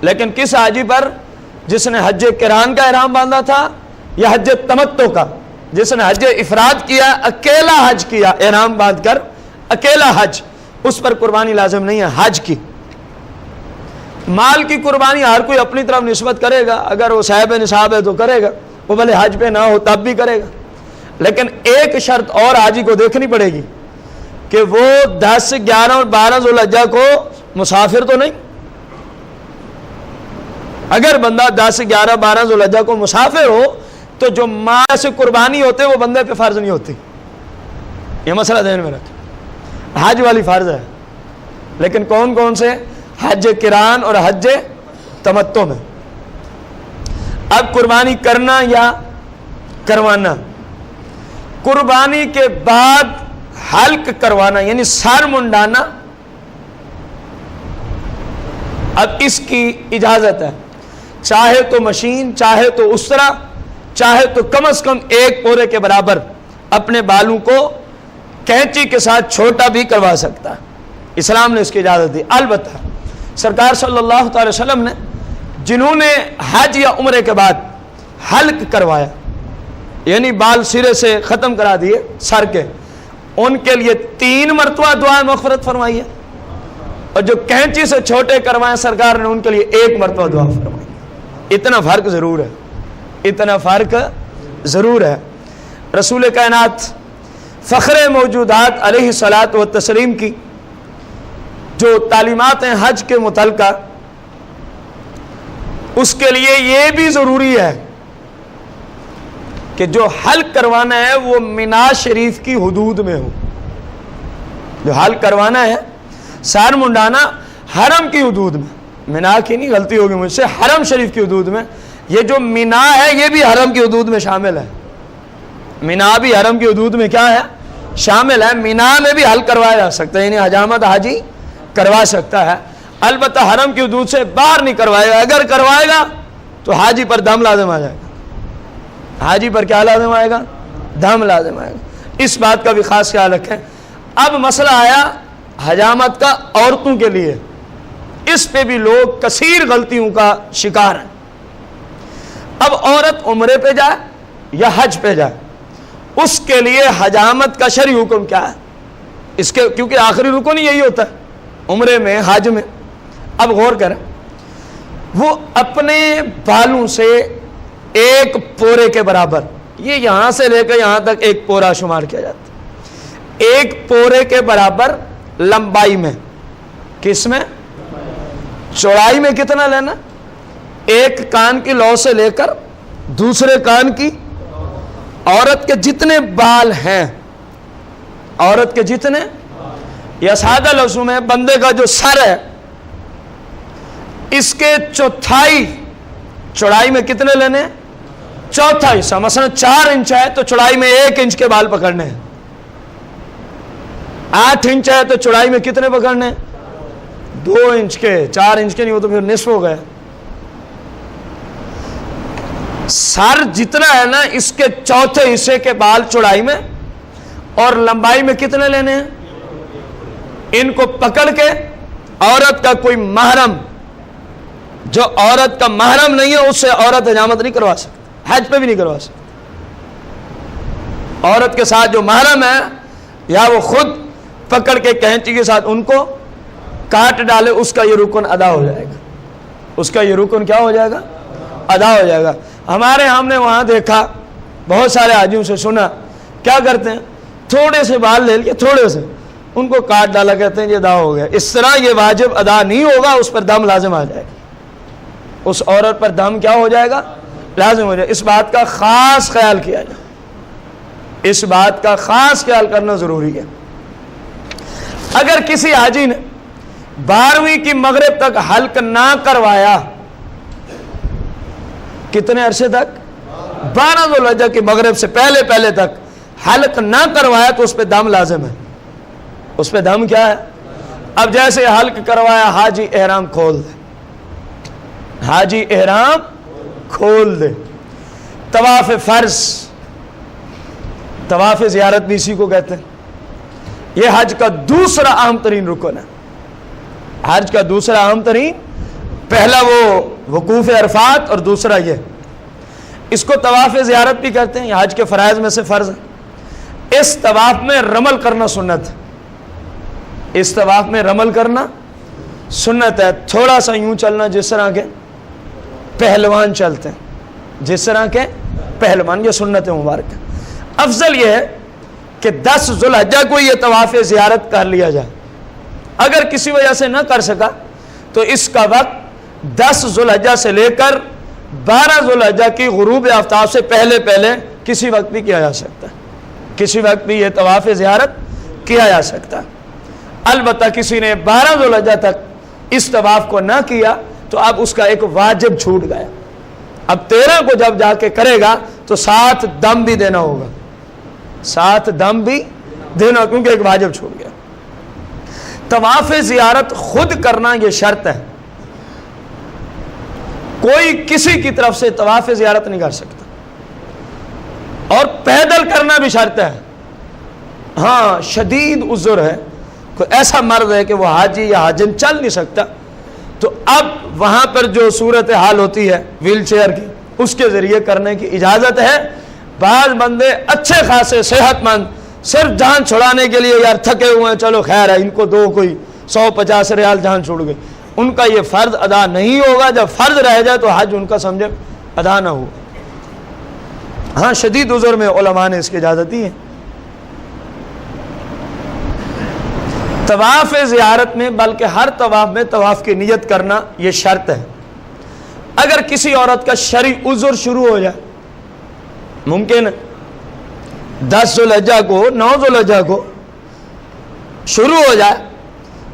لیکن کس حاجی پر؟ جس نے حج قران کا احرام باندھا تھا یا حج تمتع کا؟ جس نے حج افراد کیا، اکیلا حج کیا احرام باندھ کر، اکیلا حج، اس پر قربانی لازم نہیں ہے حج کی۔ مال کی قربانی ہر کوئی اپنی طرف نسبت کرے گا، اگر وہ صاحب نصاب ہے تو کرے گا، وہ بھلے حج پہ نہ ہو تب بھی کرے گا۔ لیکن ایک شرط اور حاجی کو دیکھنی پڑے گی کہ وہ 10, 11 اور 12 ذوالحجہ کو مسافر تو نہیں۔ اگر بندہ 10, 11, 12 ذوالحجہ کو مسافر ہو تو جو مال سے قربانی ہوتے وہ بندے پہ فرض نہیں ہوتی، یہ مسئلہ ذہن میں رکھ۔ حج والی فرض ہے، لیکن کون کون سے؟ حج قران اور حج تمتع میں۔ اب قربانی کرنا یا کروانا، قربانی کے بعد حلق کروانا یعنی سر منڈانا، اب اس کی اجازت ہے، چاہے تو مشین، چاہے تو اسرا، چاہے تو کم از کم 1 پورے کے برابر اپنے بالوں کو کینچی کے ساتھ چھوٹا بھی کروا سکتا ہے، اسلام نے اس کی اجازت دی۔ البتہ سرکار صلی اللہ تعالی وسلم نے جنہوں نے حج یا عمرے کے بعد حلق کروایا یعنی بال سرے سے ختم کرا دیے سر کے، ان کے لیے 3 مرتبہ دعا مغفرت فرمائی ہے، اور جو کینچی سے چھوٹے کروائے سرکار نے ان کے لیے 1 مرتبہ دعا فرمائی۔ اتنا فرق ضرور ہے، اتنا فرق ضرور ہے۔ رسول کائنات فخر موجودات علیہ الصلاۃ والتسلیم کی جو تعلیمات ہیں حج کے متعلقہ، اس کے لیے یہ بھی ضروری ہے کہ جو حلق کروانا ہے وہ مینا شریف کی حدود میں ہو۔ جو حلق کروانا ہے، سر منڈانا، حرم کی حدود میں، مینا کی نہیں، غلطی ہوگی مجھ سے، حرم شریف کی حدود میں۔ یہ جو مینا ہے یہ بھی حرم کی حدود میں شامل ہے، مینا بھی حرم کی حدود میں کیا ہے؟ شامل ہے۔ مینا میں بھی حلق کروایا جا سکتا ہے، یعنی حجامت حاجی کروا سکتا ہے، البتہ حرم کی حدود سے باہر نہیں کروائے گا۔ اگر کروائے گا تو حاجی پر دم لازم آ جائے گا، حاجی پر کیا لازم آئے گا؟ دم لازم آئے گا۔ اس بات کا بھی خاص خیال رکھیں۔ اب مسئلہ آیا حجامت کا عورتوں کے لیے، اس پہ بھی لوگ کثیر غلطیوں کا شکار ہیں۔ اب عورت عمرے پہ جائے یا حج پہ جائے، اس کے لیے حجامت کا شرعی حکم کیا ہے؟ اس کے کیونکہ آخری رکن یہی ہوتا ہے عمرے میں، حج میں. اب غور کریں، وہ اپنے بالوں سے ایک پورے کے برابر، یہ یہاں سے لے کر یہاں تک ایک پورا شمار کیا جاتا ہے، ایک پورے کے برابر لمبائی میں. کس میں؟ چوڑائی میں کتنا لینا؟ ایک کان کی لو سے لے کر دوسرے کان کی، عورت کے جتنے بال ہیں، عورت کے جتنے، یا سادہ لفظوں میں بندے کا جو سر ہے اس کے چوتھائی چوڑائی میں کتنے لینے؟ چوتھا حصہ. مثلا 4 انچ ہے تو چوڑائی میں 1 انچ کے بال پکڑنے ہیں. 8 انچ ہے تو چوڑائی میں کتنے پکڑنے ہیں؟ 2 انچ کے. 4 انچ کے نہیں ہو تو پھر نصف ہو گئے. سر جتنا ہے نا اس کے چوتھے حصے کے بال چوڑائی میں، اور لمبائی میں کتنے لینے ہیں؟ ان کو پکڑ کے عورت کا کوئی محرم، جو عورت کا محرم نہیں ہے اس سے عورت حجامت نہیں کروا سکتی، حج پہ بھی نہیں کروا سکتی. عورت کے ساتھ جو محرم ہے یا وہ خود پکڑ کے کینچی کے ساتھ ان کو کاٹ ڈالے، اس کا یہ رکن ادا ہو جائے گا. اس کا یہ رکن کیا ہو جائے گا؟ ادا ہو جائے گا. ہمارے ہم نے وہاں دیکھا، بہت سارے حاجیوں سے سنا، کیا کرتے ہیں؟ تھوڑے سے بال لے لیے، تھوڑے سے ان کو کاٹ ڈالا، کہتے ہیں یہ ادا ہو گیا. اس طرح یہ واجب ادا نہیں ہوگا، اس پر دم لازم آ جائے گا. اس عورت پر دم کیا ہو جائے گا؟ لازم ہو جائے. اس بات کا خاص خیال کیا جائے، اس بات کا خاص خیال کرنا ضروری ہے. اگر کسی حاجی نے 12ویں کی مغرب تک حلق نہ کروایا، کتنے عرصے تک؟ 12 ذوالحجہ کی مغرب سے پہلے تک حلق نہ کروایا تو اس پہ دم لازم ہے. اس پہ دم کیا ہے؟ اب جیسے حلق کروایا، حاجی احرام کھول دے، حاجی احرام کھول دے. طواف فرض، طواف زیارت بھی اسی کو کہتے ہیں. یہ حج کا دوسرا اہم ترین رکن ہے. حج کا دوسرا اہم ترین، پہلا وہ وقوف عرفات اور دوسرا یہ. اس کو طواف زیارت بھی کہتے ہیں، یہ حج کے فرائض میں سے فرض ہے. اس طواف میں رمل کرنا سنت ہے. اس طواف میں رمل کرنا سنت ہے. تھوڑا سا یوں چلنا جس طرح کے پہلوان چلتے ہیں، جس طرح کے پہلوان، یہ سنت مبارک ہے. افضل یہ ہے کہ 10 ذوالحجہ کو یہ طواف زیارت کر لیا جائے. اگر کسی وجہ سے نہ کر سکا تو اس کا وقت 10 ذوالحجہ سے لے کر 12 ذوالحجہ کی غروب آفتاب سے پہلے کسی وقت بھی کیا جا سکتا ہے. کسی وقت بھی یہ طواف زیارت کیا جا سکتا ہے. البتہ کسی نے 12 ذوالحجہ تک اس طواف کو نہ کیا تو اب اس کا ایک واجب چھوٹ گیا. اب 13 کو جب جا کے کرے گا تو 7 دم بھی دینا ہوگا، 7 دم بھی دینا، کیونکہ ایک واجب چھوٹ گیا. طواف زیارت خود کرنا یہ شرط ہے، کوئی کسی کی طرف سے طواف زیارت نہیں کر سکتا. اور پیدل کرنا بھی شرط ہے. ہاں شدید عذر ہے، کوئی ایسا مرض ہے کہ وہ حاجی یا حاجن چل نہیں سکتا، تو اب وہاں پر جو صورت حال ہوتی ہے ویل چیئر کی، اس کے ذریعے کرنے کی اجازت ہے. بعض بندے اچھے خاصے صحت مند صرف جان چھڑانے کے لیے یار تھکے ہوئے ہیں، چلو خیر ہے ان کو دو کوئی 150 ریال جان چھوڑ گئی، ان کا یہ فرض ادا نہیں ہوگا. جب فرض رہ جائے تو حج ان کا سمجھے ادا نہ ہو. ہاں شدید عذر میں علماء نے اس کی اجازت دی ہے. طواف زیارت میں بلکہ ہر طواف میں طواف کی نیت کرنا یہ شرط ہے. اگر کسی عورت کا شرعی عذر شروع ہو جائے، ممکن 10 ذوالحجہ کو 9 ذوالحجہ کو شروع ہو جائے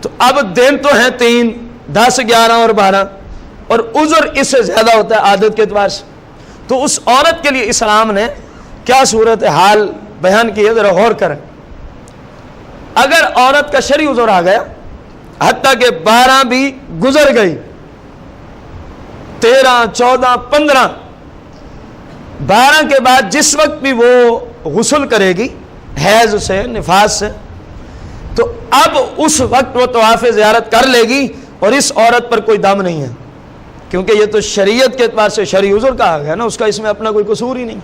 تو اب دن تو ہیں 3، 10، 11 اور 12، اور عذر اس سے زیادہ ہوتا ہے عادت کے اعتبار سے، تو اس عورت کے لیے اسلام نے کیا صورت حال بیان کی ہے، ذرا غور کریں. اگر عورت کا شرعی عذر آ گیا، حتیٰ کہ 12 بھی گزر گئی، 13، 14، 15، 12 کے بعد جس وقت بھی وہ غسل کرے گی حیض سے، نفاس سے، تو اب اس وقت وہ طواف زیارت کر لے گی، اور اس عورت پر کوئی دم نہیں ہے، کیونکہ یہ تو شریعت کے اعتبار سے شرعی عذر کہا گیا نا، اس کا اس میں اپنا کوئی قصور ہی نہیں.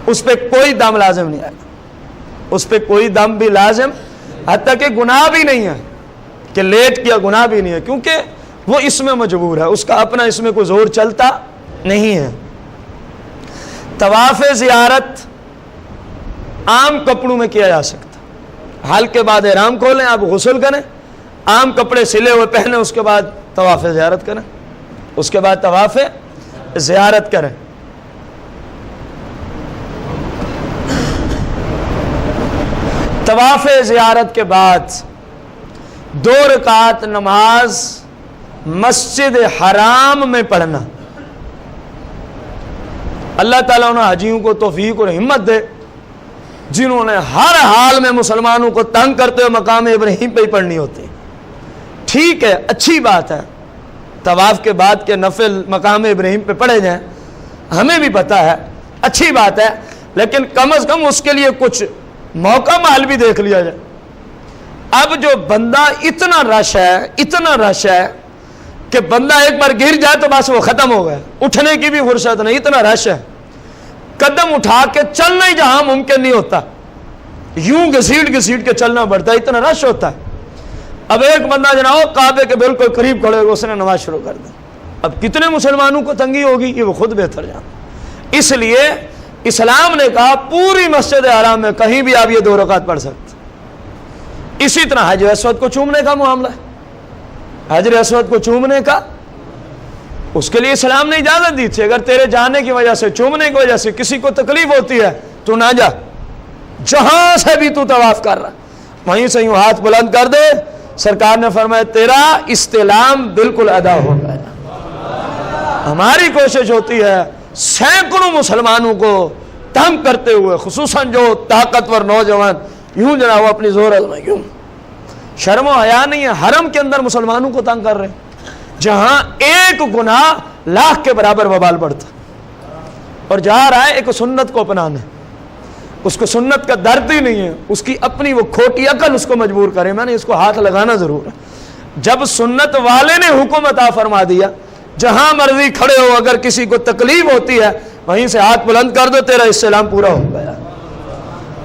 اس پہ کوئی دم لازم نہیں آئے گا، اس پہ کوئی دم بھی لازم، حتیٰ کہ گناہ بھی نہیں ہے کہ لیٹ کیا، گناہ بھی نہیں ہے، کیونکہ وہ اس میں مجبور ہے، اس کا اپنا اس میں کوئی زور چلتا نہیں ہے۔ طواف زیارت عام کپڑوں میں کیا جا سکتا، حل کے بعد احرام کھولیں، آپ غسل کریں، عام کپڑے سلے ہوئے پہنیں، اس کے بعد طواف زیارت کریں، اس کے بعد طواف زیارت کریں۔ طواف زیارت کے بعد 2 رکعت نماز مسجد حرام میں پڑھنا، اللہ تعالیٰ انہیں حاجیوں کو توفیق اور ہمت دے جنہوں نے ہر حال میں مسلمانوں کو تنگ کرتے ہوئے مقام ابراہیم پہ ہی پڑھنی ہوتی۔ ٹھیک ہے، اچھی بات ہے، طواف کے بعد کے نفل مقام ابراہیم پہ پڑھے جائیں، ہمیں بھی پتہ ہے، اچھی بات ہے، لیکن کم از کم اس کے لیے کچھ موقع مال بھی دیکھ لیا جائے۔ اب جو بندہ اتنا رش ہے کہ بندہ ایک بار گر جائے تو بس وہ ختم ہو گیا، اٹھنے کی بھی فرصت نہیں، اتنا رش ہے، قدم اٹھا کے چلنا ہی جہاں ممکن نہیں ہوتا، یوں گھسیٹ کے چلنا پڑتا ہے، اتنا رش ہوتا ہے۔ اب ایک بندہ جناب کعبے کے بالکل قریب کھڑے ہوئے، اس نے نماز شروع کر دی، اب کتنے مسلمانوں کو تنگی ہوگی، یہ وہ خود بہتر جانا۔ اس لیے اسلام نے کہا پوری مسجد حرام میں کہیں بھی آپ یہ 2 رکعت پڑھ سکتے۔ اسی طرح حجر اسود کو چومنے کا معاملہ ہے، حجر اسود کو چومنے کا، اس کے لیے اسلام نے اجازت دی تھی، اگر تیرے جانے کی وجہ سے، چومنے کی وجہ سے کسی کو تکلیف ہوتی ہے تو نہ جا، جہاں سے بھی تو طواف کر رہا وہیں سے یوں ہاتھ بلند کر دے، سرکار نے فرمایا تیرا استلام بالکل ادا ہو گیا۔ ہماری کوشش ہوتی ہے سینکڑوں مسلمانوں کو تنگ کرتے ہوئے، خصوصاً جو طاقتور نوجوان یوں جناب وہ اپنی زور آزمائیں، یوں شرم و حیا نہیں ہے، حرم کے اندر مسلمانوں کو تنگ کر رہے ہیں، جہاں ایک گناہ لاکھ کے برابر وبال پڑتا، اور جا رہا ہے ایک سنت کو اپنانے، اس کو سنت کا درد ہی نہیں ہے، اس کی اپنی وہ کھوٹی عقل اس کو مجبور کرے۔ میں نے اس کو ہاتھ لگانا ضرور ہے، جب سنت والے نے حکم عطا فرما دیا جہاں مرضی کھڑے ہو، اگر کسی کو تکلیف ہوتی ہے وہیں سے ہاتھ بلند کر دو، تیرا استلام پورا ہو گیا۔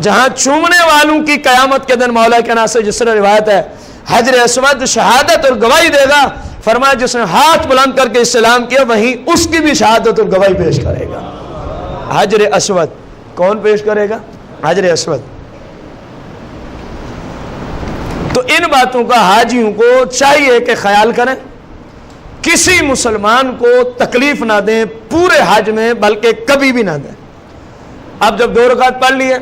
جہاں چومنے والوں کی قیامت کے دن مولا کے ناصر جس طرح روایت ہے حجر اسود شہادت اور گواہی دے گا، فرمایا جس نے ہاتھ بلند کر کے استلام کیا وہیں اس کی بھی شہادت اور گواہی پیش کرے گا۔ حجر اسود کون پیش کرے گا؟ حجر اسود۔ تو ان باتوں کا حاجیوں کو چاہیے کہ خیال کریں، کسی مسلمان کو تکلیف نہ دیں پورے حج میں، بلکہ کبھی بھی نہ دیں۔ اب جب 2 رکعت پڑھ لیے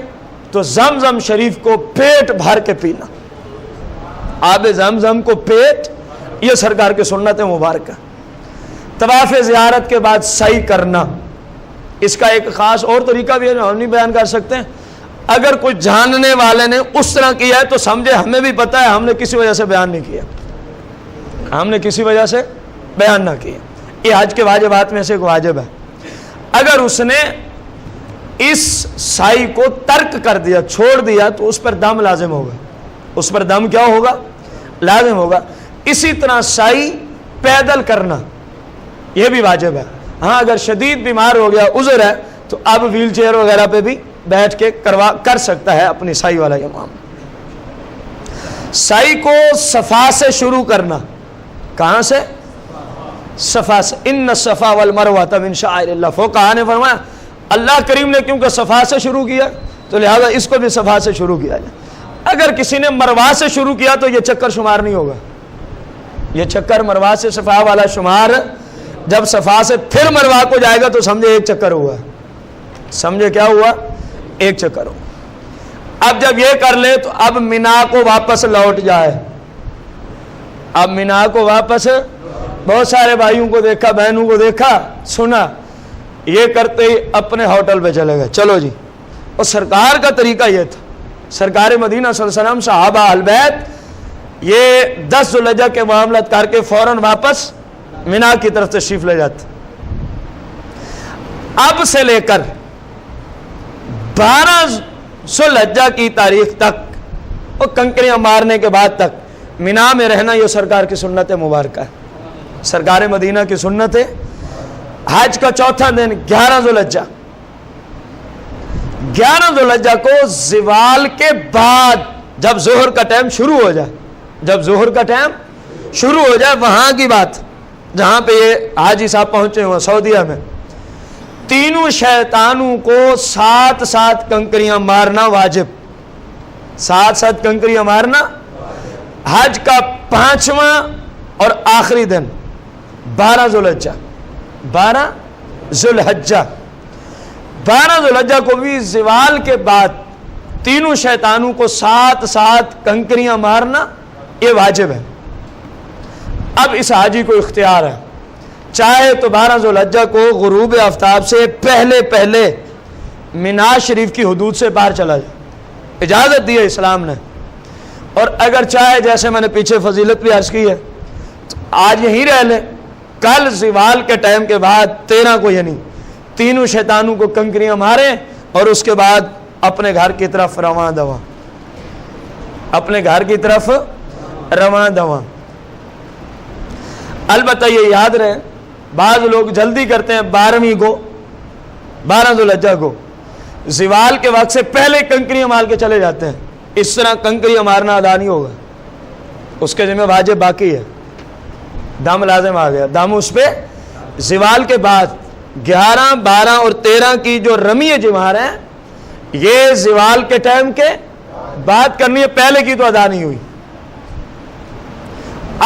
تو زمزم شریف کو پیٹ بھر کے پینا، آب زمزم کو پیٹ، یہ سرکار کے سنت مبارکہ۔ طواف زیارت کے بعد سعی کرنا، اس کا ایک خاص اور طریقہ بھی ہے جو ہم نہیں بیان کر سکتے، اگر کوئی جاننے والے نے اس طرح کیا ہے تو سمجھے ہمیں بھی پتہ ہے، ہم نے کسی وجہ سے بیان نہیں کیا، ہم نے کسی وجہ سے بیان نہ کیا، یہ حج کے واجبات میں سے ایک واجب ہے۔ اگر اس نے اس سائی کو ترک کر دیا، چھوڑ دیا، تو اس پر دم لازم ہوگا، اس پر دم کیا ہوگا؟ لازم ہوگا۔ اسی طرح سائی پیدل کرنا یہ بھی واجب ہے۔ ہاں اگر شدید بیمار ہو گیا، عذر ہے، تو اب ویل چیئر وغیرہ پہ بھی بیٹھ کے کر سکتا ہے اپنی سائی والا یہ معاملہ۔ سائی کو صفا سے شروع کرنا، کہاں سے؟ صفا سے۔ ان الصفا والمروہ من شعائر اللہ، فقہاء نے فرمایا اللہ کریم نے کیونکہ صفا سے شروع کیا تو لہذا اس کو بھی صفا سے شروع کیا جائے۔ اگر کسی نے مروہ سے شروع کیا تو یہ چکر شمار نہیں ہوگا، یہ چکر مروہ سے صفا والا شمار، جب صفا سے پھر مروہ کو جائے گا تو سمجھے ایک چکر ہوا، سمجھے کیا ہوا؟ ایک چکر ہوا۔ اب جب یہ کر لے تو اب مینا کو واپس لوٹ جائے، اب مینا کو واپس، بہت سارے بھائیوں کو دیکھا، بہنوں کو دیکھا، سنا، یہ کرتے ہی اپنے ہوٹل پہ چلے گئے، چلو جی۔ اور سرکار کا طریقہ یہ تھا، سرکار مدینہ صلی اللہ علیہ وسلم، صحابہ اہل بیت، یہ 10 ذوالحجہ کے معاملات کر کے فوراً واپس مینا کی طرف تشریف لے جاتے۔ اب سے لے کر 12 ذوالحجہ کی تاریخ تک اور کنکریاں مارنے کے بعد تک مینا میں رہنا یہ سرکار کی سنت مبارکہ ہے، سرکار مدینہ کی سنت ہے۔ حج کا چوتھا دن 11 ذوالحجہ، 11 ذوالحجہ کو زوال کے بعد جب ظہر کا ٹائم شروع ہو جائے، جب ظہر کا ٹائم شروع ہو جائے، وہاں کی بات جہاں پہ یہ حاجی صاحب پہنچے ہوئے سعودیہ میں، تینوں شیطانوں کو 7 کنکریاں مارنا واجب، 7 کنکریاں مارنا۔ حج کا 5واں اور آخری دن 12 ذوالحجہ، 12 ذوالحجہ کو بھی زوال کے بعد تینوں شیطانوں کو 7 کنکریاں مارنا یہ واجب ہے۔ اب اس حاجی کو اختیار ہے، چاہے تو 12 ذوالحجہ کو غروب آفتاب سے پہلے مینا شریف کی حدود سے باہر چلا جائے، اجازت دی ہے اسلام نے۔ اور اگر چاہے، جیسے میں نے پیچھے فضیلت بھی عرض کی ہے، تو آج یہیں رہ لے، کل زوال کے ٹائم کے بعد 13 کو یعنی تینوں شیطانوں کو کنکریاں ماریں اور اس کے بعد اپنے گھر کی طرف رواں دواں، اپنے گھر کی طرف رواں دواں۔ البتہ یہ یاد رہے، بعض لوگ جلدی کرتے ہیں 12 ذوالحجہ کو زوال کے وقت سے پہلے کنکریاں مار کے چلے جاتے ہیں۔ اس طرح کنکریاں مارنا ادا نہیں ہوگا، اس کے ذمہ واجب باقی ہے، دم لازم آ گیا، دم اس پہ زوال کے بعد 11، 12 اور 13 کی جو رمی جمار ہیں یہ زوال کے ٹائم کے بعد کرنی ہے، پہلے کی تو ادا نہیں ہوئی۔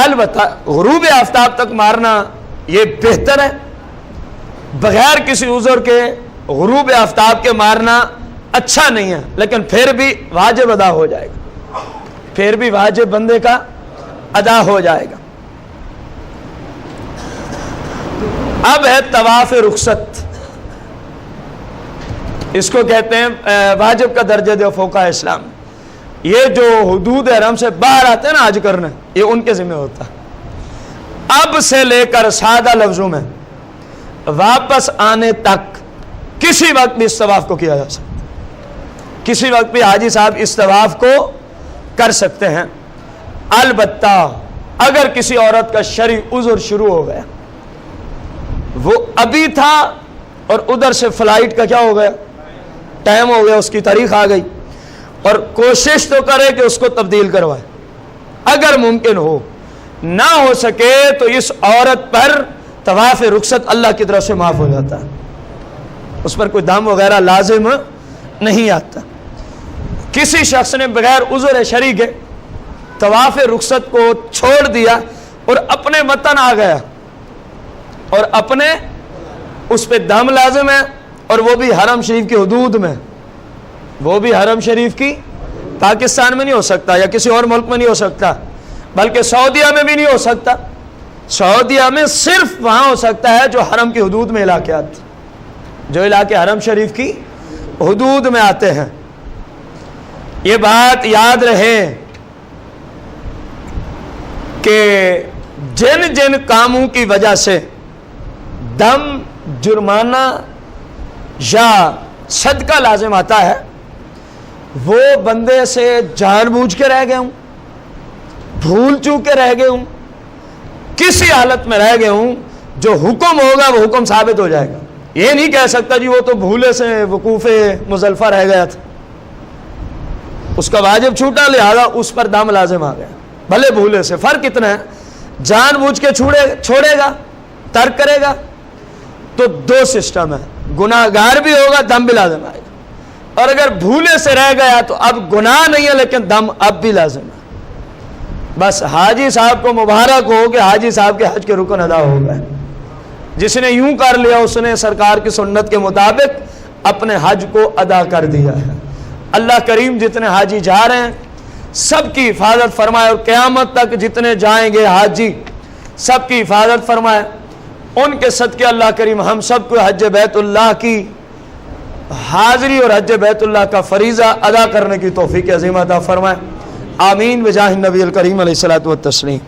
البتہ غروب آفتاب تک مارنا یہ بہتر ہے، بغیر کسی عذر کے غروب آفتاب کے مارنا اچھا نہیں ہے، لیکن پھر بھی واجب ادا ہو جائے گا، پھر بھی واجب بندے کا ادا ہو جائے گا۔ اب ہے طواف رخصت، اس کو کہتے ہیں واجب کا درجہ دے فوق اسلام۔ یہ جو حدود حرم سے باہر آتے ہیں نا حج کرنے، یہ ان کے ذمہ ہوتا ہے۔ اب سے لے کر سادہ لفظوں میں واپس آنے تک کسی وقت بھی اس طواف کو کیا جا سکتا، کسی وقت بھی حاجی صاحب اس طواف کو کر سکتے ہیں۔ البتہ اگر کسی عورت کا شرعی عذر شروع ہو گیا، وہ ابھی تھا اور ادھر سے فلائٹ کا کیا ہو گیا، ٹائم ہو گیا، اس کی تاریخ آ گئی، اور کوشش تو کرے کہ اس کو تبدیل کروائے، اگر ممکن ہو، نہ ہو سکے تو اس عورت پر طواف رخصت اللہ کی طرف سے معاف ہو جاتا ہے، اس پر کوئی دم وغیرہ لازم نہیں آتا۔ کسی شخص نے بغیر عذر شرعی کے طواف رخصت کو چھوڑ دیا اور اپنے وطن آ گیا، اور اپنے اس پہ دم لازم ہے، اور وہ بھی حرم شریف کی حدود میں، وہ بھی حرم شریف کی، پاکستان میں نہیں ہو سکتا یا کسی اور ملک میں نہیں ہو سکتا، بلکہ سعودیہ میں بھی نہیں ہو سکتا۔ سعودیہ میں صرف وہاں ہو سکتا ہے جو حرم کی حدود میں علاقات، جو علاقے حرم شریف کی حدود میں آتے ہیں۔ یہ بات یاد رہے کہ جن جن کاموں کی وجہ سے دم، جرمانہ یا صدقہ لازم آتا ہے، وہ بندے سے جان بوجھ کے رہ گئے ہوں، بھول چوک کے رہ گئے ہوں، کسی حالت میں رہ گئے ہوں، جو حکم ہوگا وہ حکم ثابت ہو جائے گا۔ یہ نہیں کہہ سکتا جی وہ تو بھولے سے وقوف مزدلفہ رہ گیا تھا، اس کا واجب چھوٹا لہذا اس پر دم لازم آ گیا، بھلے بھولے سے۔ فرق اتنا ہے، جان بوجھ کے چھوڑے گا، ترک کرے گا تو 2 سسٹم ہے، گناہ گار بھی ہوگا، دم بھی لازم آئے گا، اور اگر بھولے سے رہ گیا تو اب گناہ نہیں ہے لیکن دم اب بھی لازم ہے۔ بس حاجی صاحب کو مبارک ہو کہ حاجی صاحب کے حج کے رکن ادا ہو گئے، جس نے یوں کر لیا اس نے سرکار کی سنت کے مطابق اپنے حج کو ادا کر دیا ہے۔ اللہ کریم جتنے حاجی جا رہے ہیں سب کی حفاظت فرمائے، اور قیامت تک جتنے جائیں گے حاجی سب کی حفاظت فرمائے، ان کے صدقے اللہ کریم ہم سب کو حج بیت اللہ کی حاضری اور حج بیت اللہ کا فریضہ ادا کرنے کی توفیق عظیم عطا فرمائے۔ آمین بجاہ النبی الکریم علیہ الصلوۃ والتسلیم۔